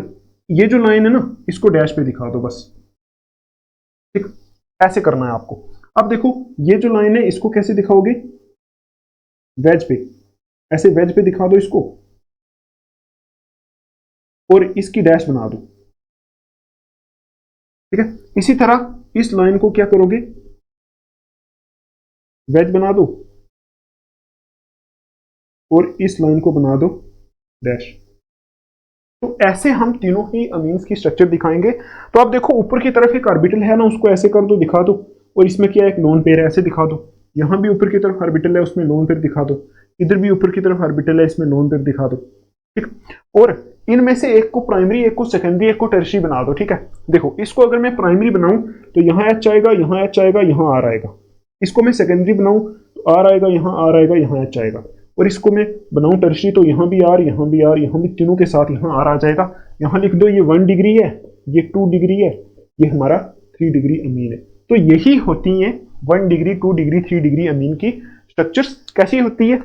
ये जो लाइन है ना इसको डैश पे दिखा दो बस। ठीक, ऐसे करना है आपको। अब देखो ये जो लाइन है इसको कैसे दिखाओगे, वेज पे, ऐसे वेज पे दिखा दो इसको और इसकी डैश बना दो। ठीक है। इसी तरह इस लाइन को क्या करोगे, वेज बना दो और इस लाइन को बना दो डैश। तो ऐसे हम तीनों ही अमीन्स की स्ट्रक्चर दिखाएंगे। तो आप देखो ऊपर की तरफ एक ऑर्बिटल है ना, उसको ऐसे कर दो, दिखा दो, और इसमें क्या एक लोन पेयर है, ऐसे दिखा दो। यहां भी ऊपर की तरफ ऑर्बिटल है, उसमें लोन पेयर दिखा दो। इधर भी ऊपर की तरफ ऑर्बिटल है, इसमें लोन पेयर दिखा दो। ठीक। और इनमें से एक को प्राइमरी, एक को सेकेंडरी, एक को टर्शियरी बना दो। ठीक है। देखो इसको अगर मैं प्राइमरी बनाऊं तो यहाँ एच आएगा, यहाँ एच आएगा, यहाँ आर आएगा। इसको मैं सेकेंडरी बनाऊं तो आर आएगा, यहाँ आर आएगा, यहाँ एच आएगा। और इसको मैं बनाऊं टर्शियरी तो यहाँ भी आर, यहाँ भी आर, यहाँ भी, तीनों के साथ यहाँ आर आ जाएगा। यहाँ लिख दो ये 1 डिग्री है, ये 2 डिग्री है, ये हमारा 3 डिग्री अमीन है। तो यही होती है 1 डिग्री, 2 डिग्री, 3 डिग्री अमीन की स्ट्रक्चर्स। कैसी होती है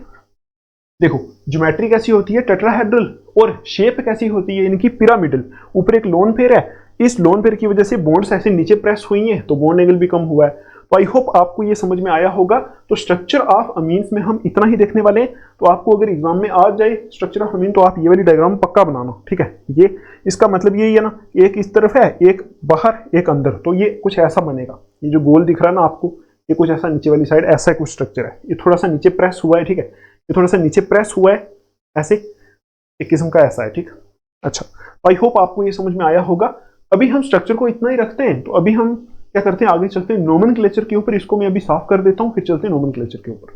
देखो, ज्योमेट्री कैसी होती है टेट्राहेड्रल, और शेप कैसी होती है इनकी पिरामिडल। ऊपर एक लोन पेयर है, इस लोन पेयर की वजह से बॉन्ड्स ऐसे नीचे प्रेस हुई हैं तो बॉन्ड एंगल भी कम हुआ है। तो आई होप आपको ये समझ में आया होगा। तो स्ट्रक्चर ऑफ अमीन्स में हम इतना ही देखने वाले हैं। तो आपको अगर एग्जाम में आ जाए स्ट्रक्चर ऑफ अमीन तो आप ये वाली डायग्राम पक्का बनाना। ठीक है। ये इसका मतलब यही है ना, एक इस तरफ है, एक बाहर, एक अंदर, तो ये कुछ ऐसा बनेगा। ये जो गोल दिख रहा है ना आपको, ये कुछ ऐसा नीचे वाली साइड ऐसा कुछ स्ट्रक्चर है। ये थोड़ा सा नीचे प्रेस हुआ है। ठीक है, ये थोड़ा सा नीचे प्रेस हुआ है, ऐसे एक किस्म का ऐसा है। ठीक। अच्छा, आई होप आपको ये समझ में आया होगा। अभी हम स्ट्रक्चर को इतना ही रखते हैं। तो अभी हम क्या करते हैं, आगे चलते हैं नोमेनक्लेचर के ऊपर। इसको मैं अभी साफ कर देता हूं, फिर चलते हैं नोमेनक्लेचर के ऊपर।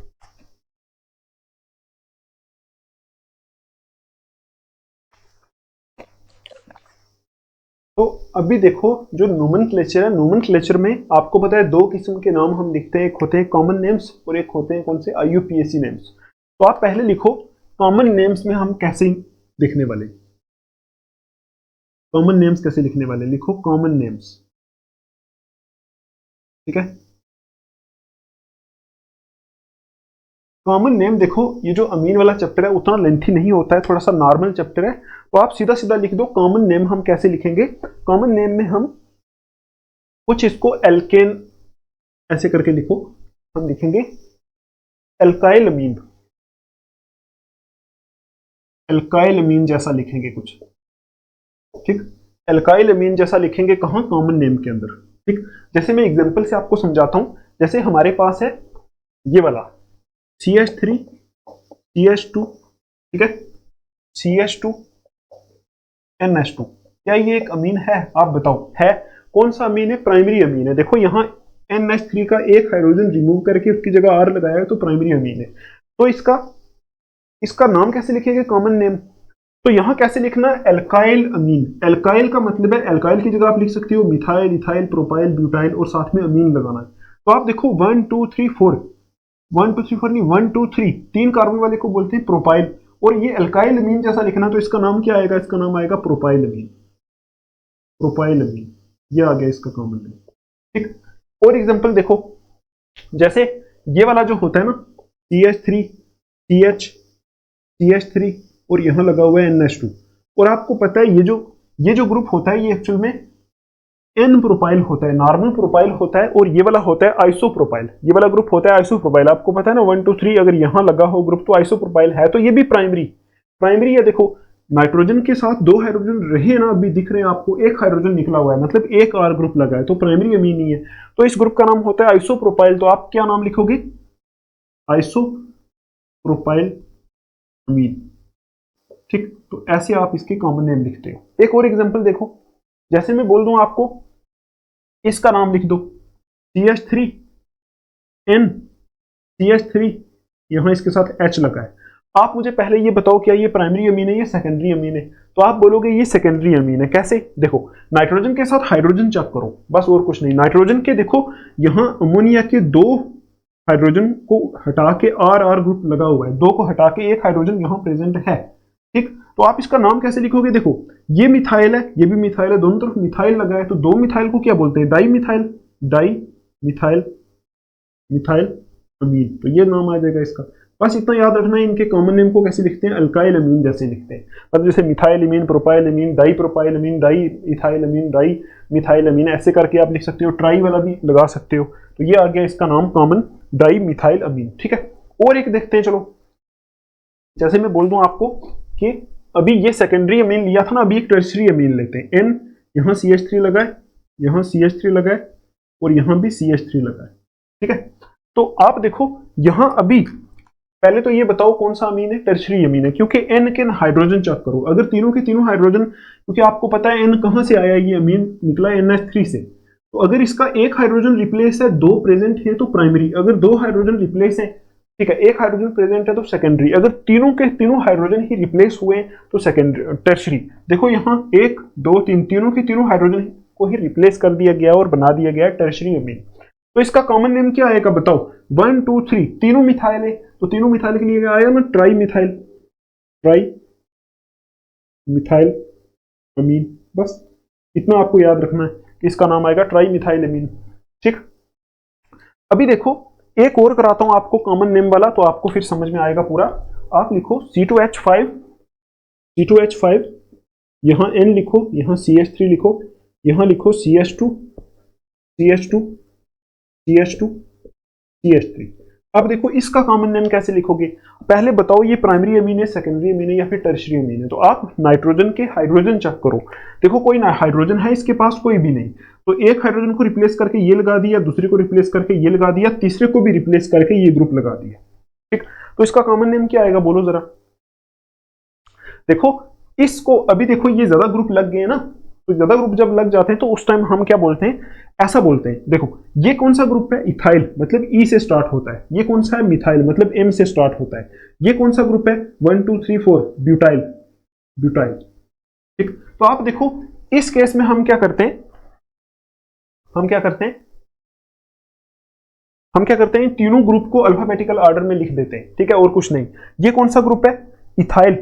तो अभी देखो जो नोमेनक्लेचर है, नोमेनक्लेचर में आपको पता है दो किस्म के नाम हम लिखते हैं। एक होते हैं कॉमन नेम्स और एक होते हैं कौन से, IUPAC नेम्स। तो आप पहले लिखो कॉमन नेम्स में हम कैसे लिखने वाले, कॉमन नेम्स कैसे लिखने वाले, लिखो कॉमन नेम्स। ठीक है। कॉमन नेम देखो, ये जो अमीन वाला चैप्टर है उतना लेंथी नहीं होता है, थोड़ा सा नॉर्मल चैप्टर है। तो आप सीधा सीधा लिख दो कॉमन नेम। हम कैसे लिखेंगे, कॉमन नेम में हम कुछ इसको एल्केन ऐसे करके लिखो, हम लिखेंगे एल्काइल अमीन, एल्काइल अमीन जैसा लिखेंगे कुछ। ठीक, एल्काइल अमीन जैसा लिखेंगे कहां, कॉमन नेम के अंदर। ठीक। जैसे मैं एग्जांपल से आपको समझाता हूं। जैसे हमारे पास है ये वाला CH3 CH2, ठीक है, CH2 NH2। क्या ये एक अमीन है, आप बताओ है। कौन सा अमीन है, प्राइमरी अमीन है। देखो यहाँ NH3 का एक हाइड्रोजन रिमूव करके उसकी जगह R लगाया है तो प्राइमरी अमीन है। तो इसका इसका नाम कैसे लिखेंगे, कॉमन नेम। तो यहां कैसे लिखना है, एल्काइल अमीन। एल्काइल का मतलब है, एल्काइल की जगह आप लिख सकते हो मिथाइल, इथाइल, प्रोपाइल, ब्यूटाइल, और साथ में अमीन लगाना है। तो आप देखो 1 2 3 4, 1 2 3 4 नहीं, 1 2 3, 3 कार्बन वाले को बोलते हैं प्रोपाइल। और ये एल्काइल अमीन जैसा लिखना, तो इसका नाम क्या आएगा, इसका नाम आएगा प्रोपाइल अमीन। प्रोपाइल अमीन, ये आ गया इसका कॉमन नेम। ठीक। और एग्जांपल देखो, जैसे ये वाला जो होता है ना, CH3 CH CH3 और यहां लगा हुआ है NH2। और आपको पता है ये जो ग्रुप होता है ये एक्चुअल में N प्रोपाइल होता है, नॉर्मल प्रोपाइल होता है। और ये वाला होता है आइसोप्रोपाइल, ये वाला ग्रुप होता है आइसोप्रोपाइल। आपको पता है ना 1 2 3, अगर यहां लगा हो ग्रुप तो आइसोप्रोपाइल है। तो ये भी प्राइमरी प्राइमरी है। देखो नाइट्रोजन के साथ 2 हाइड्रोजन रहे ना, अभी दिख रहे हैं आपको, एक हाइड्रोजन निकला हुआ है, मतलब एक R ग्रुप लगा है, तो प्राइमरी अमीन नहीं है। तो इस ग्रुप का नाम होता है आइसोप्रोपाइल। तो आप क्या नाम लिखोगे, आइसोप्रोपाइल अमीन। ठीक। तो ऐसे आप इसके कॉमन नेम लिखते हो। एक और एग्जांपल देखो, जैसे मैं बोल दूं आपको इसका नाम लिख दो CH3N CH3, यहां इसके साथ H लगा है। आप मुझे पहले ये बताओ क्या ये प्राइमरी अमीन है या सेकेंडरी अमीन है। तो आप बोलोगे ये सेकेंडरी अमीन है। कैसे, देखो नाइट्रोजन के साथ हाइड्रोजन चेक करो, बस और कुछ नहीं। नाइट्रोजन के देखो यहां अमोनिया के 2 हाइड्रोजन को हटा के R ग्रुप लगा हुआ है, 2 को हटा के एक हाइड्रोजन यहां प्रेजेंट है। ठीक। तो आप इसका नाम कैसे लिखोगे, देखो ये मिथाइल है, ये भी मिथाइल है, दोनों तरफ मिथाइल लगा है, तो 2 मिथाइल को क्या बोलते हैं, di methyl, di methyl, methyl amine. तो ये नाम आ जाएगा इसका। बस इतना याद रखना है, इनके कॉमन नेम को कैसे लिखते हैं, अल्काइल अमीन जैसे लिखते हैं। मतलब जैसे मिथाइल अमीन, प्रोपाइल अमीन, डाई प्रोपाइल अमीन, डाई इथाइल अमीन, डाई मिथाइल अमीन, ऐसे करके आप लिख सकते हो। ट्राई वाला भी लगा सकते हो। तो ये आ गया इसका नाम कॉमन, डाई मिथाइल अमीन। ठीक है। और एक देखते हैं, चलो जैसे मैं बोल दूं आपको कि अभी ये सेकेंडरी अमीन लिया था ना, अभी एक टर्शियरी अमीन लेते हैं। N यहाँ CH3 लगा है, यहाँ CH3 लगा है और यहाँ भी CH3 लगा है, ठीक है। तो आप देखो यहाँ अभी पहले तो ये बताओ कौन सा अमीन है, टर्शरी अमीन है, क्योंकि N के हाइड्रोजन चेक करो, अगर तीनों के तीनों हाइड्रोजन, क्योंकि आपको पता है N कहाँ से आया, ये अमीन निकला NH3 से, तो अगर इसका एक हाइड्रोजन रिप्लेस है, दो प्रेजेंट है तो प्राइमरी, अगर दो हाइड्रोजन रिप्लेस है, ठीक है, एक हाइड्रोजन प्रेजेंट है तो सेकेंडरी, अगर तीनों के तीनों हाइड्रोजन ही रिप्लेस हुए तो सेकेंडरी टर्शरी। देखो यहाँ एक दो तीन, तीनों के तीनों हाइड्रोजन को ही रिप्लेस कर दिया गया और बना दिया गया टर्शरी अमीन। तो इसका कॉमन नेम क्या आएगा बताओ, 1 2 3, तीनों मिथाइल है, तो तीनों मिथाइल के लिए आया ना ट्राई मिथाइल, ट्राई मिथाइल अमीन। बस इतना आपको याद रखना है कि इसका नाम आएगा ट्राई मिथाइल अमीन, ठीक। अभी देखो एक और कराता हूं आपको कॉमन नेम वाला, तो आपको फिर समझ में आएगा पूरा। आप लिखो C2H5, C2H5, यहां N लिखो, यहां CH3 लिखो, यहां लिखो CH2, CH2, CH2, CH3। अब देखो इसका कॉमन नेम कैसे लिखोगे, पहले बताओ ये प्राइमरी अमीन है, सेकेंडरी अमीन है या फिर टर्शरी अमीन है। तो आप नाइट्रोजन के हाइड्रोजन चेक करो, देखो कोई ना हाइड्रोजन है इसके पास, कोई भी नहीं, तो एक हाइड्रोजन को रिप्लेस करके ये लगा दिया, दूसरे को रिप्लेस करके ये लगा दिया, तीसरे को भी रिप्लेस करके ये ग्रुप लगा दिया, ठीक। तो इसका कॉमन नेम क्या आएगा बोलो जरा। देखो इसको अभी देखो ये ज्यादा ग्रुप लग गए ना, तो ज्यादा ग्रुप जब लग जाते हैं तो उस टाइम हम क्या बोलते हैं, ऐसा बोलते हैं, देखो ये कौन सा ग्रुप है, इथाइल, मतलब ई से स्टार्ट होता है, ये कौन सा है, मिथाइल, मतलब एम से स्टार्ट होता है, ये कौन सा ग्रुप है, 1 2 3 4, ब्यूटाइल, ब्यूटाइल, ठीक। तो आप देखो इस केस में हम क्या करते हैं, हम क्या करते हैं, हम क्या करते हैं, तीनों ग्रुप को अल्फाबेटिकल ऑर्डर में लिख देते हैं, ठीक है, और कुछ नहीं। ये कौन सा ग्रुप है, इथाइल,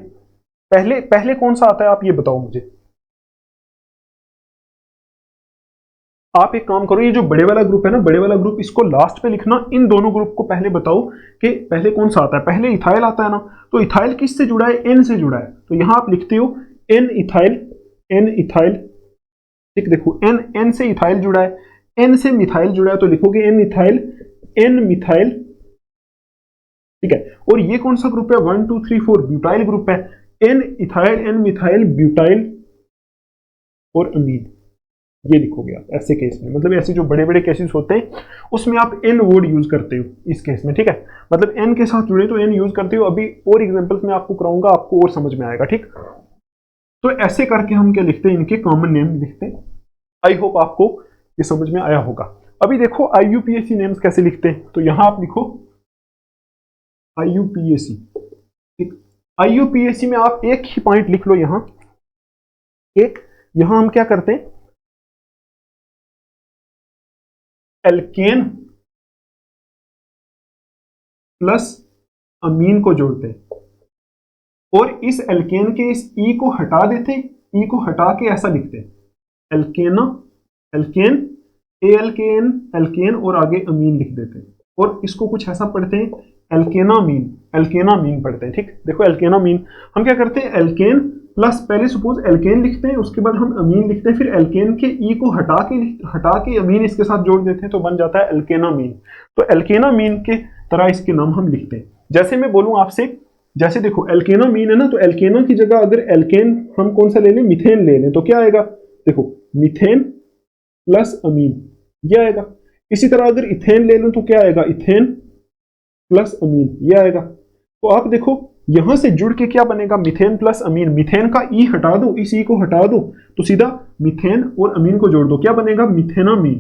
पहले पहले कौन सा आता है आप ये बताओ मुझे। आप एक काम करो, ये जो बड़े वाला ग्रुप है ना, बड़े वाला ग्रुप, इसको लास्ट पे लिखना, इन दोनों ग्रुप को पहले बताओ कि पहले कौन सा आता है, पहले इथाइल आता है ना, तो इथाइल किस से जुड़ा है, एन से जुड़ा है, तो यहां आप लिखते हो एन इथाइल, एन इथाइल, ठीक। देखो एन, एन से इथाइल जुड़ा है, एन से मिथाइल जुड़ा है, तो लिखोगे एन इथाइल, एन मिथाइल, ठीक है। और ये कौन सा ग्रुप है, 1 2 3 4, ब्यूटाइल ग्रुप है, N ethyl, N methyl, butyl और अमीन, ये लिखोगे आप ऐसे केस में, मतलब ऐसे जो बड़े बड़े केसेस होते हैं उसमें आप एन वर्ड यूज करते हो इस केस में, ठीक है, मतलब एन के साथ जुड़े तो एन यूज करते हो। अभी और एग्जांपल्स में आपको कराऊंगा, आपको और समझ में आएगा, ठीक। तो ऐसे करके हम क्या लिखते हैं, इनके कॉमन नेम लिखते हैं। आई होप आपको ये समझ में आया होगा। अभी देखो IUPAC नेम्स कैसे लिखते हैं, तो यहां आप लिखो IUPAC, ठीक। IUPAC में आप एक ही पॉइंट लिख लो, यहां एक, यहां हम क्या करते हैं, एल्केन प्लस अमीन को जोड़ते हैं, और इस एल्केन के इस ई को हटा देते हैं, ई को हटा के ऐसा लिखते हैं, एल्केना, एल्केन, ALKN, एल्केन, और आगे अमीन लिख देते हैं, और इसको कुछ ऐसा पढ़ते हैं, एल्केनामीन, एल्केनामीन पढ़ते हैं, ठीक। देखो एल्केनामीन, हम क्या करते हैं, एल्केन प्लस, पहले सपोज एल्केन लिखते हैं, उसके बाद हम अमीन लिखते हैं, फिर एल्केन के ई को हटा के अमीन इसके साथ जोड़ देते हैं, तो बन जाता है एल्केनामीन। तो एल्केनामीन के तरह इसके नाम हम लिखते हैं। जैसे मैं बोलूं आपसे, जैसे देखो एल्केनामीन है ना, तो एल्केना की जगह अगर एल्केन हम कौन सा ले लें, मिथेन ले लें, तो क्या आएगा, देखो मिथेन प्लस अमीन, ये आएगा। इसी तरह अगर इथेन ले लूं तो क्या आएगा, इथेन प्लस अमीन, ये आएगा। तो आप देखो यहां से जुड़ के क्या बनेगा, मिथेन प्लस अमीन, मिथेन का ई हटा दो, इस ई को हटा दो, तो सीधा मिथेन और अमीन को जोड़ दो, क्या बनेगा, मिथेनामीन,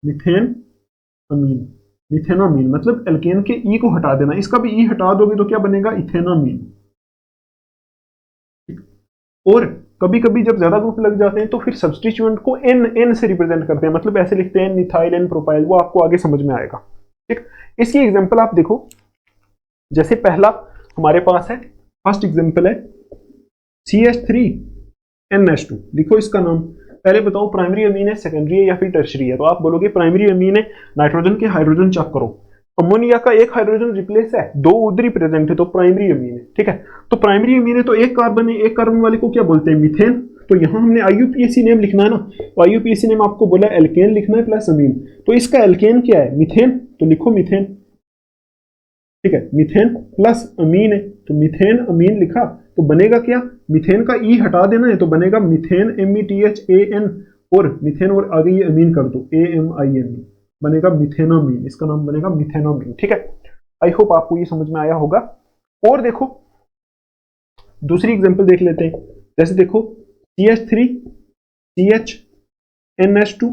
मिथेन अमीन, मिथेनामीन, मतलब एल्केन के ई को हटा देना, इसका भी ई हटा दोगे तो क्या बनेगा, इथेनामीन। और कभी कभी जब ज्यादा ग्रुप लग जाते हैं तो फिर सब्सटीट्यूएंट को एन, एन से रिप्रेजेंट करते हैं, मतलब ऐसे लिखते हैं मिथाइल, एन प्रोपाइल, वो आपको आगे समझ में आएगा, ठीक। इसकी एग्जांपल आप देखो, जैसे पहला हमारे पास है, फर्स्ट एग्जांपल है CH3NH2, लिखो इसका नाम, पहले बताओ प्राइमरी अमीन है, सेकेंडरी है या फिर टर्शरी है। तो आप बोलोगे प्राइमरी अमीन है, नाइट्रोजन के हाइड्रोजन चेक करो, अमोनिया का एक हाइड्रोजन रिप्लेस है, दो उधर ही प्रेजेंट है, तो प्राइमरी अमीन है, ठीक है। तो प्राइमरी अमीन है तो एक कार्बन है, एक कार्बन वाले को क्या बोलते हैं, मीथेन। तो यहां हमने IUPAC नेम लिखना है ना, तो IUPAC नेम आपको बोला एल्केन लिखना है प्लस अमीन, तो इसका एल्केन क्या है, मीथेन, तो लिखो मीथेन, ठीक है, मीथेन प्लस अमीन है, तो मीथेन अमीन लिखा, तो बनेगा क्या, मीथेन का ई हटा देना है, तो बनेगा मीथेन METHAN और मिथेन और आगे ये अमीन कर दो, AMIN, बनेगा मिथेनामीन, इसका नाम बनेगा मिथेनामीन। ठीक है, आई होप आपको ये समझ में आया होगा। और देखो दूसरी एग्जांपल देख लेते हैं, जैसे देखो CH3 CH NH2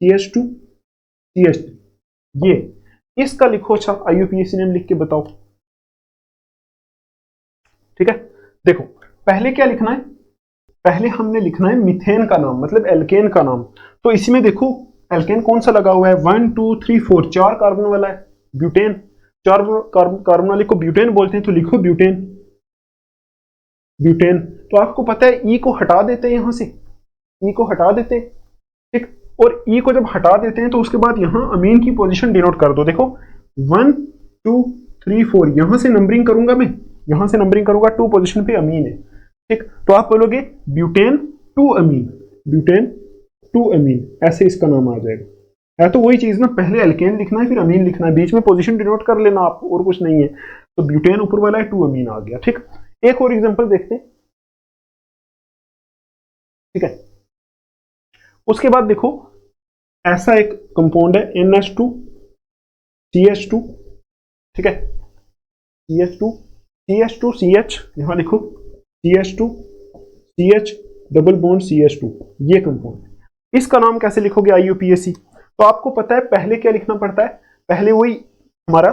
CH2 CH3, ये इसका लिखो। अच्छा IUPAC नेम लिख के बताओ। ठीक है, देखो पहले क्या लिखना है, पहले हमने लिखना है मिथेन का नाम, मतलब एल्केन का नाम। तो इसमें देखो एल्केन कौन सा लगा हुआ है, 1 2 3 4, 4 कार्बन वाला है, ब्यूटेन। 4 कार्बन वाले को ब्यूटेन बोलते हैं, तो लिखो ब्यूटेन, ब्यूटेन। तो आपको पता है ई को हटा देते हैं, यहां से ई को हटा देते हैं। ठीक, और ई को जब हटा देते हैं तो उसके बाद यहां अमीन की पोजीशन डिनोट कर दो। देखो 1 2 3 4, यहां से नंबरिंग करूंगा मैं, यहां से नंबरिंग करूंगा, 2 पोजीशन पे अमीन है। ठीक, तो आप बोलोगे ब्यूटेन 2 अमीन, ब्यूटेन 2 अमीन, ऐसे इसका नाम आ जाएगा। है तो वही चीज ना, पहले एल्केन लिखना है फिर अमीन लिखना है, बीच में पोजीशन डिनोट कर लेना आप, और कुछ नहीं है। तो ब्यूटेन ऊपर वाला है, 2 अमीन आ गया। ठीक, एक और एग्जांपल देखते हैं। ठीक है, उसके बाद देखो ऐसा एक कंपाउंड है NH2 CH2। ठीक है, CH2 CH2 CH, यहां लिखो CH2 CH double bond CH2, ये कंपाउंड। इसका नाम कैसे लिखोगे IUPAC? तो आपको पता है पहले क्या लिखना पड़ता है, पहले वही हमारा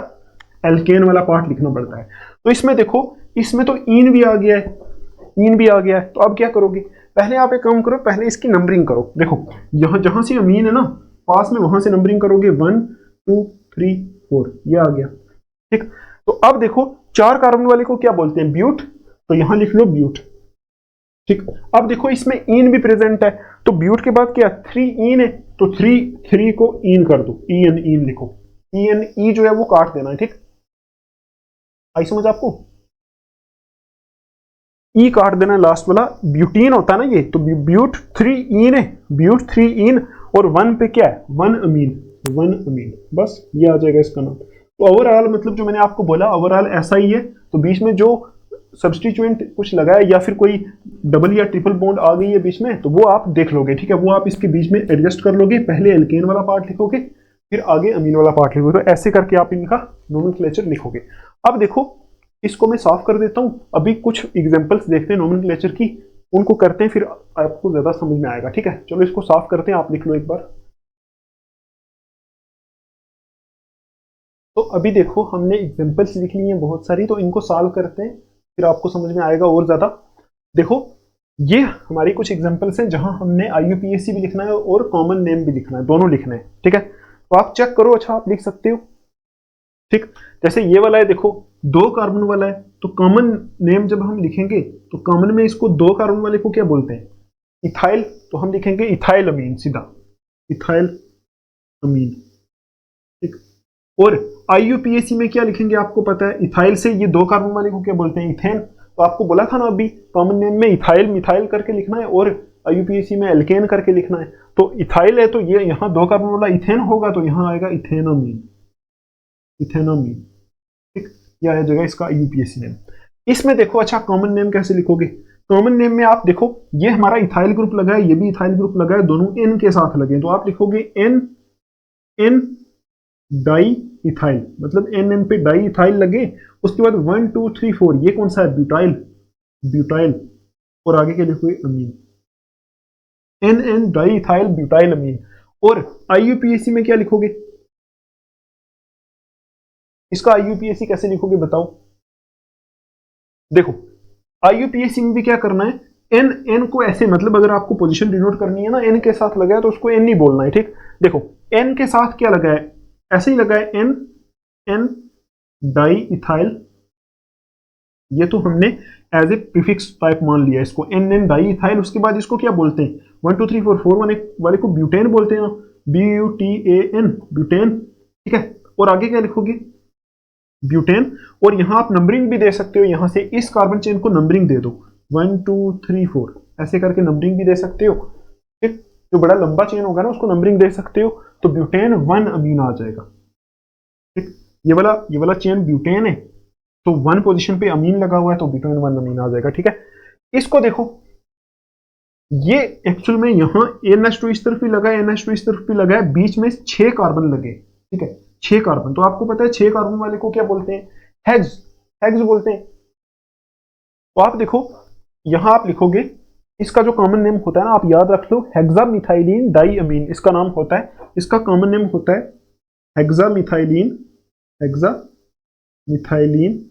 एल्केन वाला पार्ट लिखना पड़ता है। तो इसमें देखो, इसमें तो इन भी आ गया है, इन भी आ गया है। तो अब क्या करोगे, पहले आप एक काम करो, पहले इसकी नंबरिंग करो। देखो यहां जहां से अमीन है ना पास में, वहां से नंबरिंग करोगे 1 2 3 4, ये आ गया। ठीक, तो अब देखो 4 कार्बन वाले को क्या बोलते हैं, ब्यूट, तो यहां लिख लो ब्यूट। ठीक, अब देखो इसमें इन भी प्रेजेंट है, तो ब्यूट के बाद क्या 3 इन है, तो 3 को इन कर दो, इन इन लिखो, इन ई जो है वो काट देना है। ठीक, आई समझ आपको, ई काट देना लास्ट वाला, ब्यूटीन होता है ना ये, तो ब्यूट 3 इन है, ब्यूट 3 इन, और 1 पे क्या है 1 अमीन, 1 अमीन, बस ये आ जाएगा इसका नाम। तो ओवरऑल मतलब जो मैंने आपको बोला ओवरऑल ऐसा ही है। तो बीच में जो सब्सटीट्यूएंट कुछ लगा है या फिर कोई डबल या ट्रिपल बॉन्ड आ गई है बीच में, तो वो आप देख लोगे। ठीक है, वो आप इसके बीच में एडजस्ट कर लोगे, पहले एल्केन वाला पार्ट लिखोगे फिर आगे अमीन वाला पार्ट लिखोगे। तो ऐसे करके आप इनका नोमेनक्लेचर लिखोगे। अब देखो इसको मैं साफ कर देता हूं, अभी कुछ एग्जांपल्स देखते हैं नोमेनक्लेचर की, उनको करते हैं, फिर आपको ज्यादा समझ में आएगा। ठीक है, चलो इसको साफ करते हैं, आप लिख लो एक बार। तो अभी देखो हमने एग्जांपल्स लिख ली हैं बहुत सारी, तो इनको सॉल्व करते हैं, फिर आपको समझ में आएगा और ज्यादा। देखो ये हमारी कुछ एग्जांपल्स हैं जहां हमने IUPAC भी लिखना है और कॉमन नेम भी लिखना है, दोनों लिखने हैं। ठीक है, तो आप चेक करो, अच्छा आप लिख सकते हो। ठीक, जैसे ये वाला है, देखो 2 कार्बन वाला है, तो कॉमन नेम जब हम लिखेंगे तो कॉमन में इसको 2 कार्बन वाले को क्या बोलते हैं, इथाइल, तो हम लिखेंगे इथाइल अमीन, सीधा इथाइल अमीन। ठीक, और IUPAC में क्या लिखेंगे आपको पता है, इथाइल से ये 2 कार्बन वाले को क्या बोलते हैं, इथेन। तो आपको बोला था ना अभी, कॉमन नेम में इथाइल मिथाइल करके लिखना है और IUPAC में एल्केन करके लिखना है। तो इथाइल है तो ये यहाँ 2 कार्बन वाला इथेन होगा, तो यहाँ आएगा इथेनामीन, इथेनामीन। ठीक, यह आ जाएगा इसका IUPAC नेम। इसमें देखो अच्छा कॉमन नेम कैसे लिखोगे, कॉमन नेम में आप देखो ये हमारा इथाइल ग्रुप लगा है, ये भी इथाइल ग्रुप लगा है, दोनों N के साथ लगे, तो आप लिखोगे N N डाई इथाइल, मतलब N N पे डाई इथाइल लगे। उसके बाद 1 2 3 4, ये कौन सा है, ब्यूटाइल, ब्यूटाइल, और आगे के लिखोगे amine, N N di ethyl butyl amine. और IUPAC में क्या लिखोगे, इसका IUPAC कैसे लिखोगे बताओ। देखो IUPAC में भी क्या करना है, एन एन को ऐसे, मतलब अगर आपको पोजीशन डिनोट करनी है ना, एन के साथ लगा है तो उसको एन नहीं बोलना है। ठीक, देखो एन के साथ क्या लगा है, ऐसे ही लगा है एन एन डाई इथाइल, ये तो हमने एज ए प्रीफिक्स टाइप मान लिया इसको, एन एन डाई इथाइल। उसके बाद इसको क्या बोलते हैं, 1 2 3 4 4 वाले को ब्यूटेन बोलते हैं ना, BUTAN, ब्यूटेन। ठीक है, और आगे क्या लिखोगे, ब्यूटेन। और यहां आप नंबरिंग भी दे सकते हो, यहां से इस कार्बन चेन को नंबरिंग दे दो 1 2 3 4, ऐसे करके नंबरिंग भी दे सकते हो। ठीक, जो बड़ा लंबा चेन होगा ना उसको नंबरिंग दे सकते हो, तो ब्यूटेन 1 अमीन आ जाएगा। ठीक, ये वाला चेन ब्यूटेन है, तो 1 पोजीशन पे अमीन लगा हुआ है, तो ब्यूटेन 1 अमीन आ जाएगा। ठीक है, इसको देखो ये एक्चुअल में यहाँ NH2 इस तरफ भी लगा है, NH2 इस तरफ भी लगा है, बीच में 6 कार्बन लगे, ठीक है, 6 कार्बन। तो आपको पता है 6 कार्बन वाले को क्या बोलते हैं? हेक्स, हेक्स बोलते हैं। तो आप देखो यहां आप लिखोगे, इसका जो कॉमन नेम होता है ना, आप याद रख लो, हेक्सामिथाइलिन डाइअमीन इसका नाम होता है, इसका कॉमन नेम होता है हेक्सामिथाइलिन, हेक्सामिथाइलिन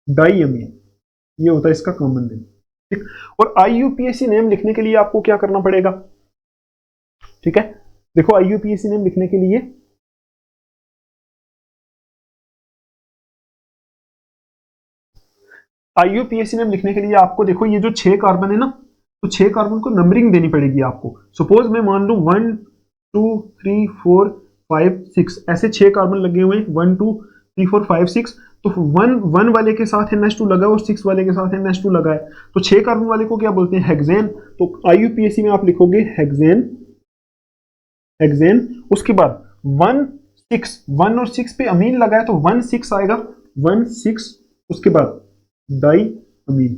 डाइअमीन, ये होता है इसका कॉमन नेम, ठीक। और IUPAC नेम लिखने के लिए आपको क्या करना पड़ेगा? ठीक है, देखो IUPAC नेम लिखने के लिए आपको देखो ये जो 6 कार्बन है ना, तो 6 कार्बन को नंबरिंग देनी पड़ेगी आपको। सपोज मैं मान लूं 1 2 3 4 5 6 ऐसे 6 कार्बन लगे हुए हैं, 1 2 3 4 5 6। तो 1 वाले के साथ NH2 लगा है और 6 वाले के साथ NH2 लगा है, तो 6 कार्बन वाले को क्या बोलते हैं? हेक्सेन। तो IUPAC में आप लिखोगे हेक्सेन, हेक्सेन। उसके बाद 1 और 6 पे अमीन लगा है तो 1 6 आएगा, 1 6। उसके बाद डाई अमीन,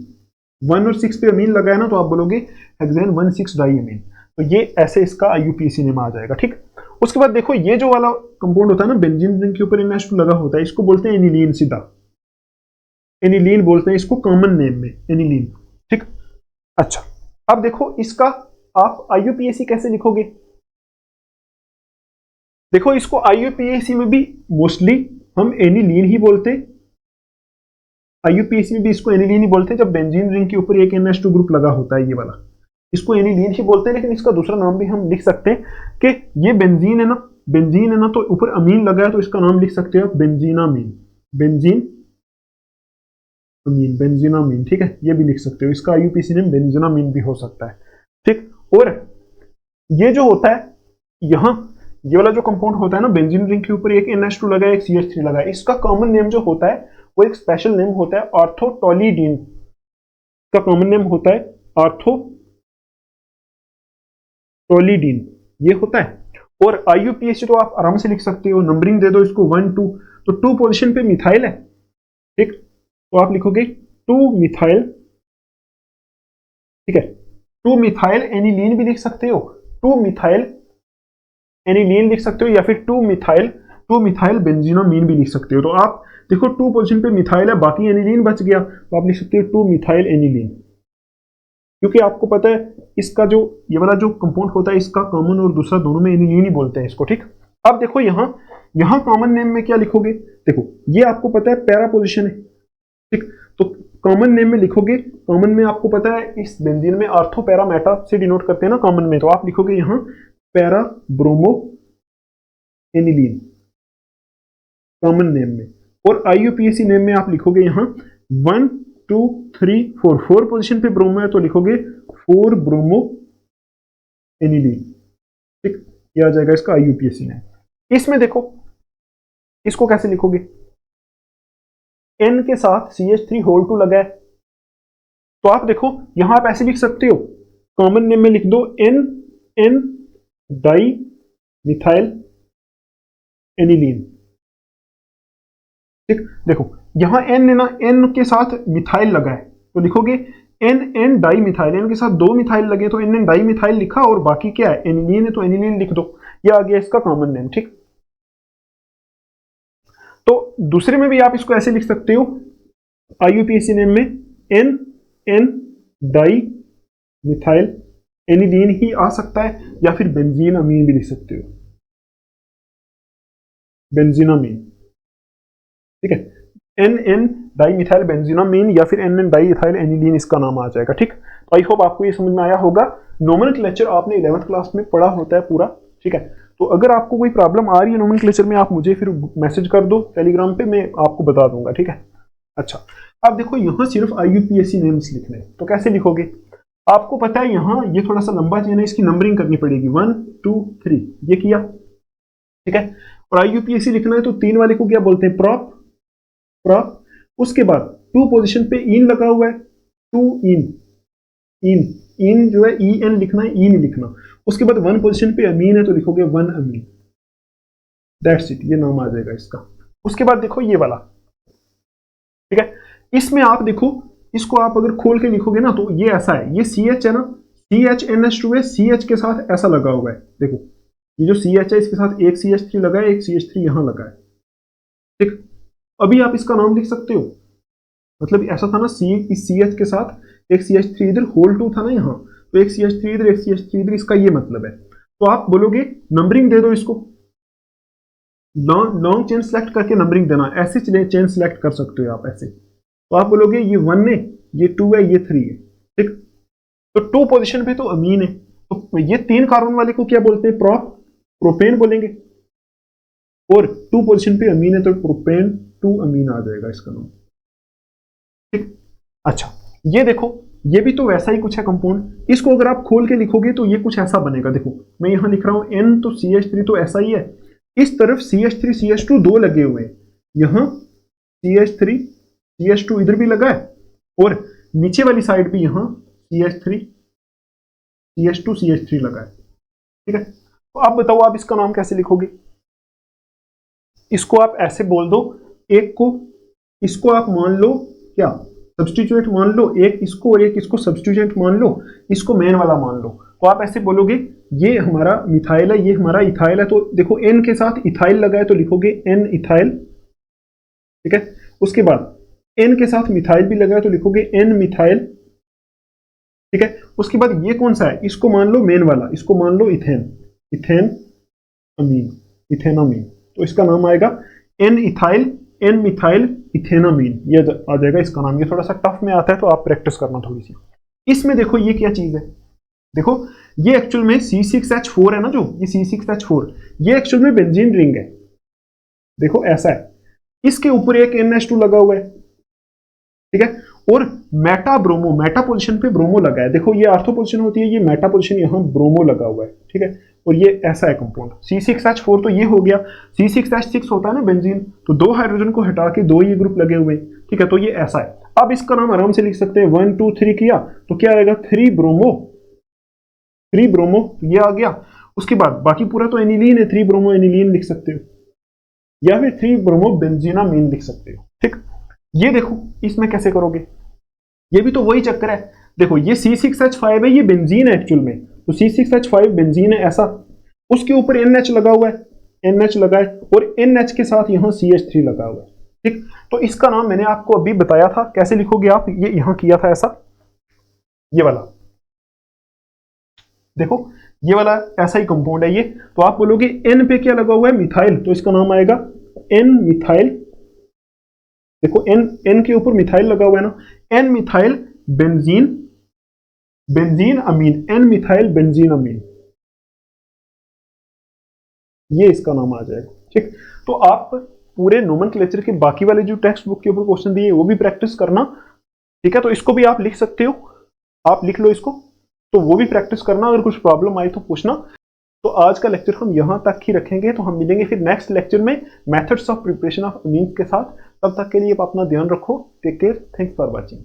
1 और 6 पे अमीन लगा है ना, तो आप बोलोगे हेक्सेन 1 6 डाई अमीन। तो ये ऐसे इसका IUPAC नेम आ जाएगा, ठीक। उसके बाद देखो ये जो वाला कंपाउंड होता है ना, बेंजीन रिंग के ऊपर NH2 लगा होता है, इसको बोलते हैं एनिलीन, सीधा एनिलीन बोलते हैं इसको कॉमन नेम में, एनिलीन, ठीक। अच्छा, अब देखो इसका आप IUPAC कैसे लिखोगे? देखो इसको IUPAC में भी मोस्टली हम एनिलीन ही बोलते हैं, IUPAC में भी इसको एनिलीन ही बोलते हैं जब बेंजीन रिंग के ऊपर एक NH2 ग्रुप लगा होता है, ये वाला, इसको एनिलीन ही बोलते हैं। लेकिन इसका दूसरा नाम भी हम लिख सकते हैं कि ये बेंजीन है ना, बेंजीन है ना, तो ऊपर अमीन लगा है तो इसका नाम लिख सकते हो बेंजीनामीन, बेंजीन अमीन, बेंजीनामीन, ठीक है, ये भी लिख सकते हो। इसका IUPAC नेम बेंजीनामीन भी हो सकता है, ठीक। और ये जो होता है यहाँ, ये वाला जो कंपाउंड होता है ना, बेंजीन रिंग के ऊपर एक NH2 लगा है, एक CH3 लगा है, इसका कॉमन नेम जो होता है वो एक स्पेशल नेम होता है ऑर्थोटोलिडीन, का कॉमन नेम होता है ऑर्थोटोलिडीन, ये होता है। और IUPAC तो आप आराम से लिख सकते हो, नंबरिंग दे दो इसको 1 2, तो 2 पोजीशन पे मिथाइल है, ठीक, तो आप लिखोगे 2 मिथाइल, ठीक है, 2 मिथाइल एनिलीन भी लिख सकते हो, 2 मिथाइल एनिलीन लिख सकते हो, या फिर 2 मिथाइल बेंजीनामीन भी लिख सकते हो। तो आप देखो 2 पोजीशन पे मिथाइल है, बाकी एनिलीन बच गया, तो आप लिख सकते हो 2 मिथाइल एनिलीन, क्योंकि आपको पता है इसका जो ये वाला जो कंपाउंड होता है, इसका कॉमन और दूसरा दोनों में एनिलीन ही बोलते हैं इसको, ठीक। अब देखो यहाँ कॉमन नेम में क्या लिखोगे? देखो ये आपको पता है पैरा पोजिशन है, ठीक। तो कॉमन नेम में लिखोगे, कॉमन में आपको पता है इस बेंजीन में आर्थो पैरा मेटा से डिनोट करते हैं ना कॉमन में, तो आप लिखोगे यहाँ para bromo aniline common name में। और IUPAC नेम में आप लिखोगे यहाँ 1 2 3 4, 4 पोजीशन पे ब्रोमो है तो लिखोगे 4 ब्रोमो एनिलीन, ठीक, ये आ जाएगा इसका IUPAC नेम। इसमें देखो इसको कैसे लिखोगे? N के साथ CH3 होल 2 लगा है, तो आप देखो यहां आप ऐसे लिख सकते हो, कॉमन नेम में लिख दो N डाई मिथाइल एनिलीन, ठीक। देखो यहां N है ना, N के साथ मिथाइल लगा है तो लिखोगे N डाई मिथाइल, N के साथ 2 मिथाइल लगे तो N डाई मिथाइल लिखा, और बाकी क्या है एनिलीन है तो एनिलीन लिख दो, ये आ गया इसका कॉमन नेम, ठीक। तो दूसरे में भी आप इसको ऐसे लिख सकते हो, IUPAC नेम में N डाई मिथाइल एनिलीन ही आ सकता है, या फिर बेंजीन अमीन भी लिख सकते हो, बेंजीनामीन, ठीक है, N डाई मिथाइल बेंजीनामीन या फिर N डाई इथाइल एनिलीन इसका नाम आ जाएगा, ठीक। तो आई होप आपको ये समझ में आया होगा। नोमेनक्लेचर आपने 11th क्लास में पढ़ा होता है पूरा, ठीक है। तो अगर आपको कोई प्रॉब्लम आ रही है नोमेनक्लेचर में, आप मुझे फिर मैसेज कर दो टेलीग्राम पे, मैं आपको बता दूंगा, ठीक है। अच्छा, अब देखो यहाँ सिर्फ IUPAC नेम्स लिखने, तो कैसे लिखोगे? आपको पता है यहाँ ये थोड़ा सा लंबा चेन है, इसकी नंबरिंग करनी पड़ेगी 1 2 3, ये किया, ठीक है। और IUPAC लिखना है तो 3 वाले को क्या बोलते हैं? Prop, prop. उसके बाद 2 पोजीशन पे इन लगा हुआ है, 2 इन जो है EN लिखना है, ई नहीं लिखना। उसके बाद 1 पोजीशन पे अमीन है तो लिखोगे 1 अमीन, दैट्स इट, ये नाम आ जाएगा इसका। उसके बाद देखो ये वाला, ठीक है, इसमें आप देखो, इसको आप अगर खोल के लिखोगे ना तो ये ऐसा है, ये CH है ना, CHNH2 है, CH के साथ ऐसा लगा हुआ है, देखो ये जो CH है इसके साथ एक CH3 लगा है, एक CH3 यहां लगा है, ठीक। अभी आप इसका नाम लिख सकते हो, मतलब ऐसा था ना, इस CH के साथ एक CH3 इधर, होल 2 था ना यहाँ, तो एक CH3 इधर एक CH3 इधर, इसका ये मतलब है। तो आप बोलोगे नंबरिंग दे दो इसको, लॉन्ग चेन सेलेक्ट करके नंबरिंग देना, ऐसे चेन सेलेक्ट कर सकते हो आप ऐसे। तो आप बोलोगे ये 1 है, ये 2 है, ये 3 है, ठीक। तो 2 पोजीशन पे तो अमीन है, तो ये 3 कार्बन वाले को क्या बोलते हैं, प्रोपेन बोलेंगे, और 2 पोजीशन पे अमीन है तो प्रोपेन 2 अमीन आ जाएगा इसका नाम, ठीक। अच्छा ये देखो, ये भी तो वैसा ही कुछ है कंपाउंड, इसको अगर आप खोल के लिखोगे तो ये कुछ ऐसा बनेगा, देखो मैं यहां लिख रहा हूं N, तो CH3 तो ऐसा ही है, इस तरफ CH3 CH2 दो लगे हुए हैं, यहां CH3 CH2 इधर भी लगा है, और नीचे वाली साइड भी यहां CH3 CH2 CH3 लगा है, ठीक है। तो आप बताओ आप इसका नाम कैसे लिखोगे, इसको आप ऐसे बोल दो, एक को इसको आप मान लो क्या सब्स्टिट्यूएंट मान लो, एक इसको और एक इसको सब्स्टिट्यूएंट मान लो, इसको मेन वाला मान लो, तो आप ऐसे बोलोगे ये हमारा मिथाइल है, ये हमारा इथाइल है, तो देखो N के साथ इथाइल लगा है तो लिखोगे N इथाइल, ठीक है। उसके बाद N के साथ मिथाइल भी लगा है तो लिखोगे N मिथाइल, ठीक है। उसके बाद ये कौन सा है, इसको मान लो मेन वाला, इसको मान लो इथेन, इथेन अमीन, इथेनामीन, तो इसका नाम आएगा N इथाइल N मिथाइल इथेनामीन, ये आ जाएगा इसका नाम। ये थोड़ा सा टफ में आता है तो आप प्रैक्टिस करना थोड़ी सी। इसमें देखो ये क्या चीज है, देखो ये एक्चुअल में C6H4 है ना, जो ये C6H4 ये एक्चुअल में बेंजीन रिंग है, देखो ऐसा है, इसके ऊपर एक NH2 लगा हुआ है, ठीक है, और मेटा ब्रोमो, मेटा पोजीशन पे ब्रोमो लगा है, देखो ये आर्थो पोजीशन होती है, ये मेटा पोजीशन यहाँ ब्रोमो लगा हुआ है, ठीक है, और ये ऐसा है कंपाउंड C6H4, तो ये हो गया। C6H6 होता है ना बेंजीन, तो 2 हाइड्रोजन को हटा के 2 ये ग्रुप लगे हुए, ठीक है, तो ये ऐसा है। अब इसका नाम आराम से लिख सकते हैं, 1 2 3 किया तो क्या आएगा, 3 ब्रोमो, 3 ब्रोमो, ये आ गया। उसके बाद बाकी पूरा तो एनिलीन है, 3 ब्रोमो एनिलीन लिख सकते हो, या फिर 3 ब्रोमो बेंजीनामीन लिख सकते हो, ठीक। ये देखो इसमें कैसे करोगे, ये भी तो वही चक्कर है, देखो ये C6H5 है, ये बेंजीन है एक्चुअल में, तो C6H5 बेंजीन है ऐसा, उसके ऊपर NH लगा हुआ है, NH लगा है, और NH के साथ यहाँ CH3 लगा हुआ है, ठीक। तो इसका नाम मैंने आपको अभी बताया था, कैसे लिखोगे आप, ये यहां किया था ऐसा, ये वाला देखो, ये वाला ऐसा ही कंपाउंड है ये, तो आप बोलोगे N पे क्या लगा हुआ है, मिथाइल, तो इसका नाम आएगा N मिथाइल, देखो N के ऊपर मिथाइल लगा हुआ है ना, N मिथाइल बेंजीन, बेंजीन अमीन, N मिथाइल बेंजीन अमीन, ये इसका नाम आ जाएगा, ठीक। तो आप पूरे नोमेनक्लेचर के बाकी वाले जो टेक्स्ट बुक के ऊपर क्वेश्चन दिए वो भी प्रैक्टिस करना, ठीक है। तो इसको भी आप लिख सकते हो, आप लिख लो इसको, तो वो भी प्रैक्टिस करना, अगर कुछ प्रॉब्लम आई तो पूछना। तो आज का लेक्चर हम यहां तक ही रखेंगे, तो हम मिलेंगे फिर नेक्स्ट लेक्चर में methods of preparation of amines के साथ। तब तक के लिए आप अपना ध्यान रखो, take care, thanks for watching.